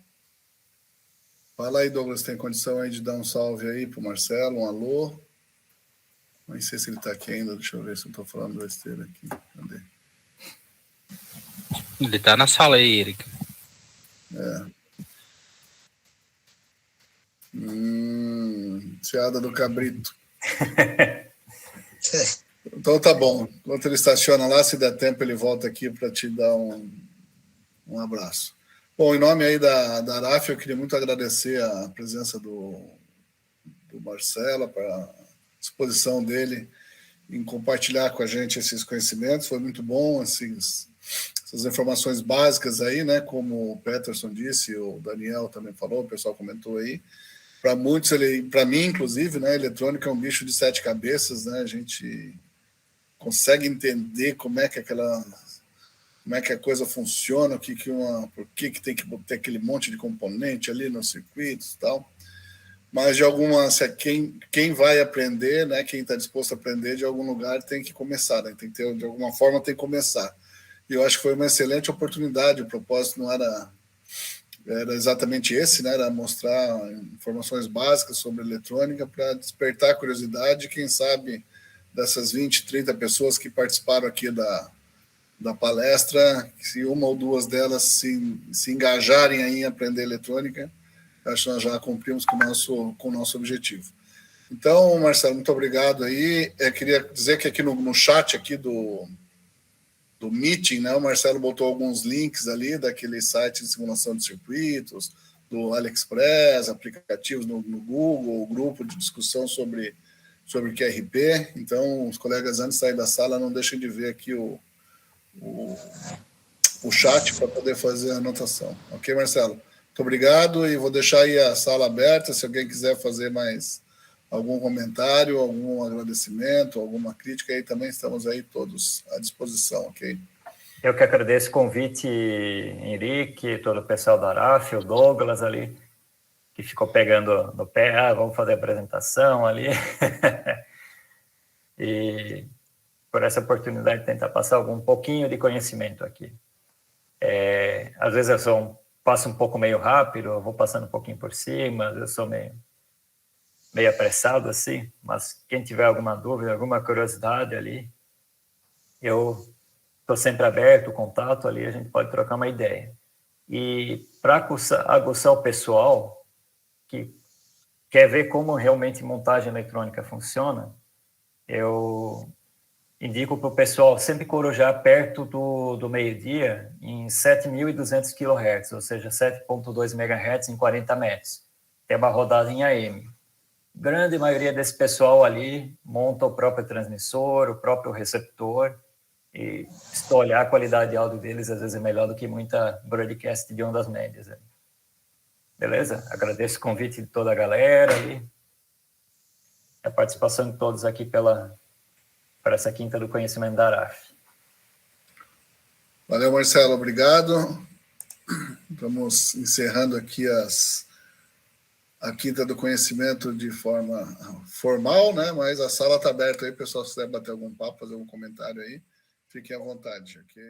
[SPEAKER 5] Fala aí, Douglas, tem condição aí de dar um salve aí para o Marcelo, um alô? Não sei se ele está aqui ainda, deixa eu ver se eu estou falando besteira aqui. Cadê?
[SPEAKER 3] Ele tá na sala aí, Eric.
[SPEAKER 5] Seada do Cabrito. Então tá bom. Enquanto ele estaciona lá, se der tempo, ele volta aqui para te dar um abraço. Bom, em nome aí da ARAF, eu queria muito agradecer a presença do Marcelo, para a disposição dele em compartilhar com a gente esses conhecimentos. Foi muito bom, assim, essas informações básicas aí, né? Como o Peterson disse, o Daniel também falou, o pessoal comentou aí. Para muitos, para mim, inclusive, né? Eletrônica é um bicho de 7 cabeças, né? A gente consegue entender como é que a coisa funciona, por que tem que ter aquele monte de componente ali nos circuitos e tal. Mas quem vai aprender, né, quem está disposto a aprender de algum lugar tem que começar, né, tem que ter, de alguma forma tem que começar. E eu acho que foi uma excelente oportunidade, o propósito não era exatamente esse, né, era mostrar informações básicas sobre eletrônica para despertar a curiosidade, quem sabe dessas 20, 30 pessoas que participaram aqui da palestra, se uma ou duas delas se engajarem aí em aprender eletrônica, acho que nós já cumprimos com o nosso objetivo. Então, Marcelo, muito obrigado aí. Eu queria dizer que aqui no chat aqui do meeting, né, o Marcelo botou alguns links ali daquele site de simulação de circuitos, do AliExpress, aplicativos no Google, grupo de discussão sobre QRP. Então, os colegas, antes de sair da sala, não deixem de ver aqui o chat para poder fazer a anotação. Ok, Marcelo? Muito obrigado e vou deixar aí a sala aberta, se alguém quiser fazer mais algum comentário, algum agradecimento, alguma crítica, aí também estamos aí todos à disposição, ok?
[SPEAKER 1] Eu que agradeço o convite, Henrique, todo o pessoal da ARAF, o Douglas ali, que ficou pegando no pé, vamos fazer a apresentação ali. E por essa oportunidade de tentar passar um pouquinho de conhecimento aqui. Às vezes eu passo um pouco meio rápido, eu vou passando um pouquinho por cima, eu sou meio apressado assim, mas quem tiver alguma dúvida, alguma curiosidade ali, eu estou sempre aberto, o contato ali, a gente pode trocar uma ideia. E para aguçar o pessoal que quer ver como realmente montagem eletrônica funciona, eu indico para o pessoal sempre corujar perto do meio-dia em 7.200 kHz, ou seja, 7.2 MHz em 40 metros. Tem uma rodada em AM. Grande maioria desse pessoal ali monta o próprio transmissor, o próprio receptor, e se olhar a qualidade de áudio deles, às vezes é melhor do que muita broadcast de ondas médias. Beleza? Agradeço o convite de toda a galera e a participação de todos aqui para essa quinta do conhecimento da ARAF.
[SPEAKER 5] Valeu, Marcelo, obrigado. Estamos encerrando aqui a quinta do conhecimento de forma formal, né? Mas a sala está aberta aí, pessoal, se quiser bater algum papo, fazer algum comentário aí, fiquem à vontade, ok?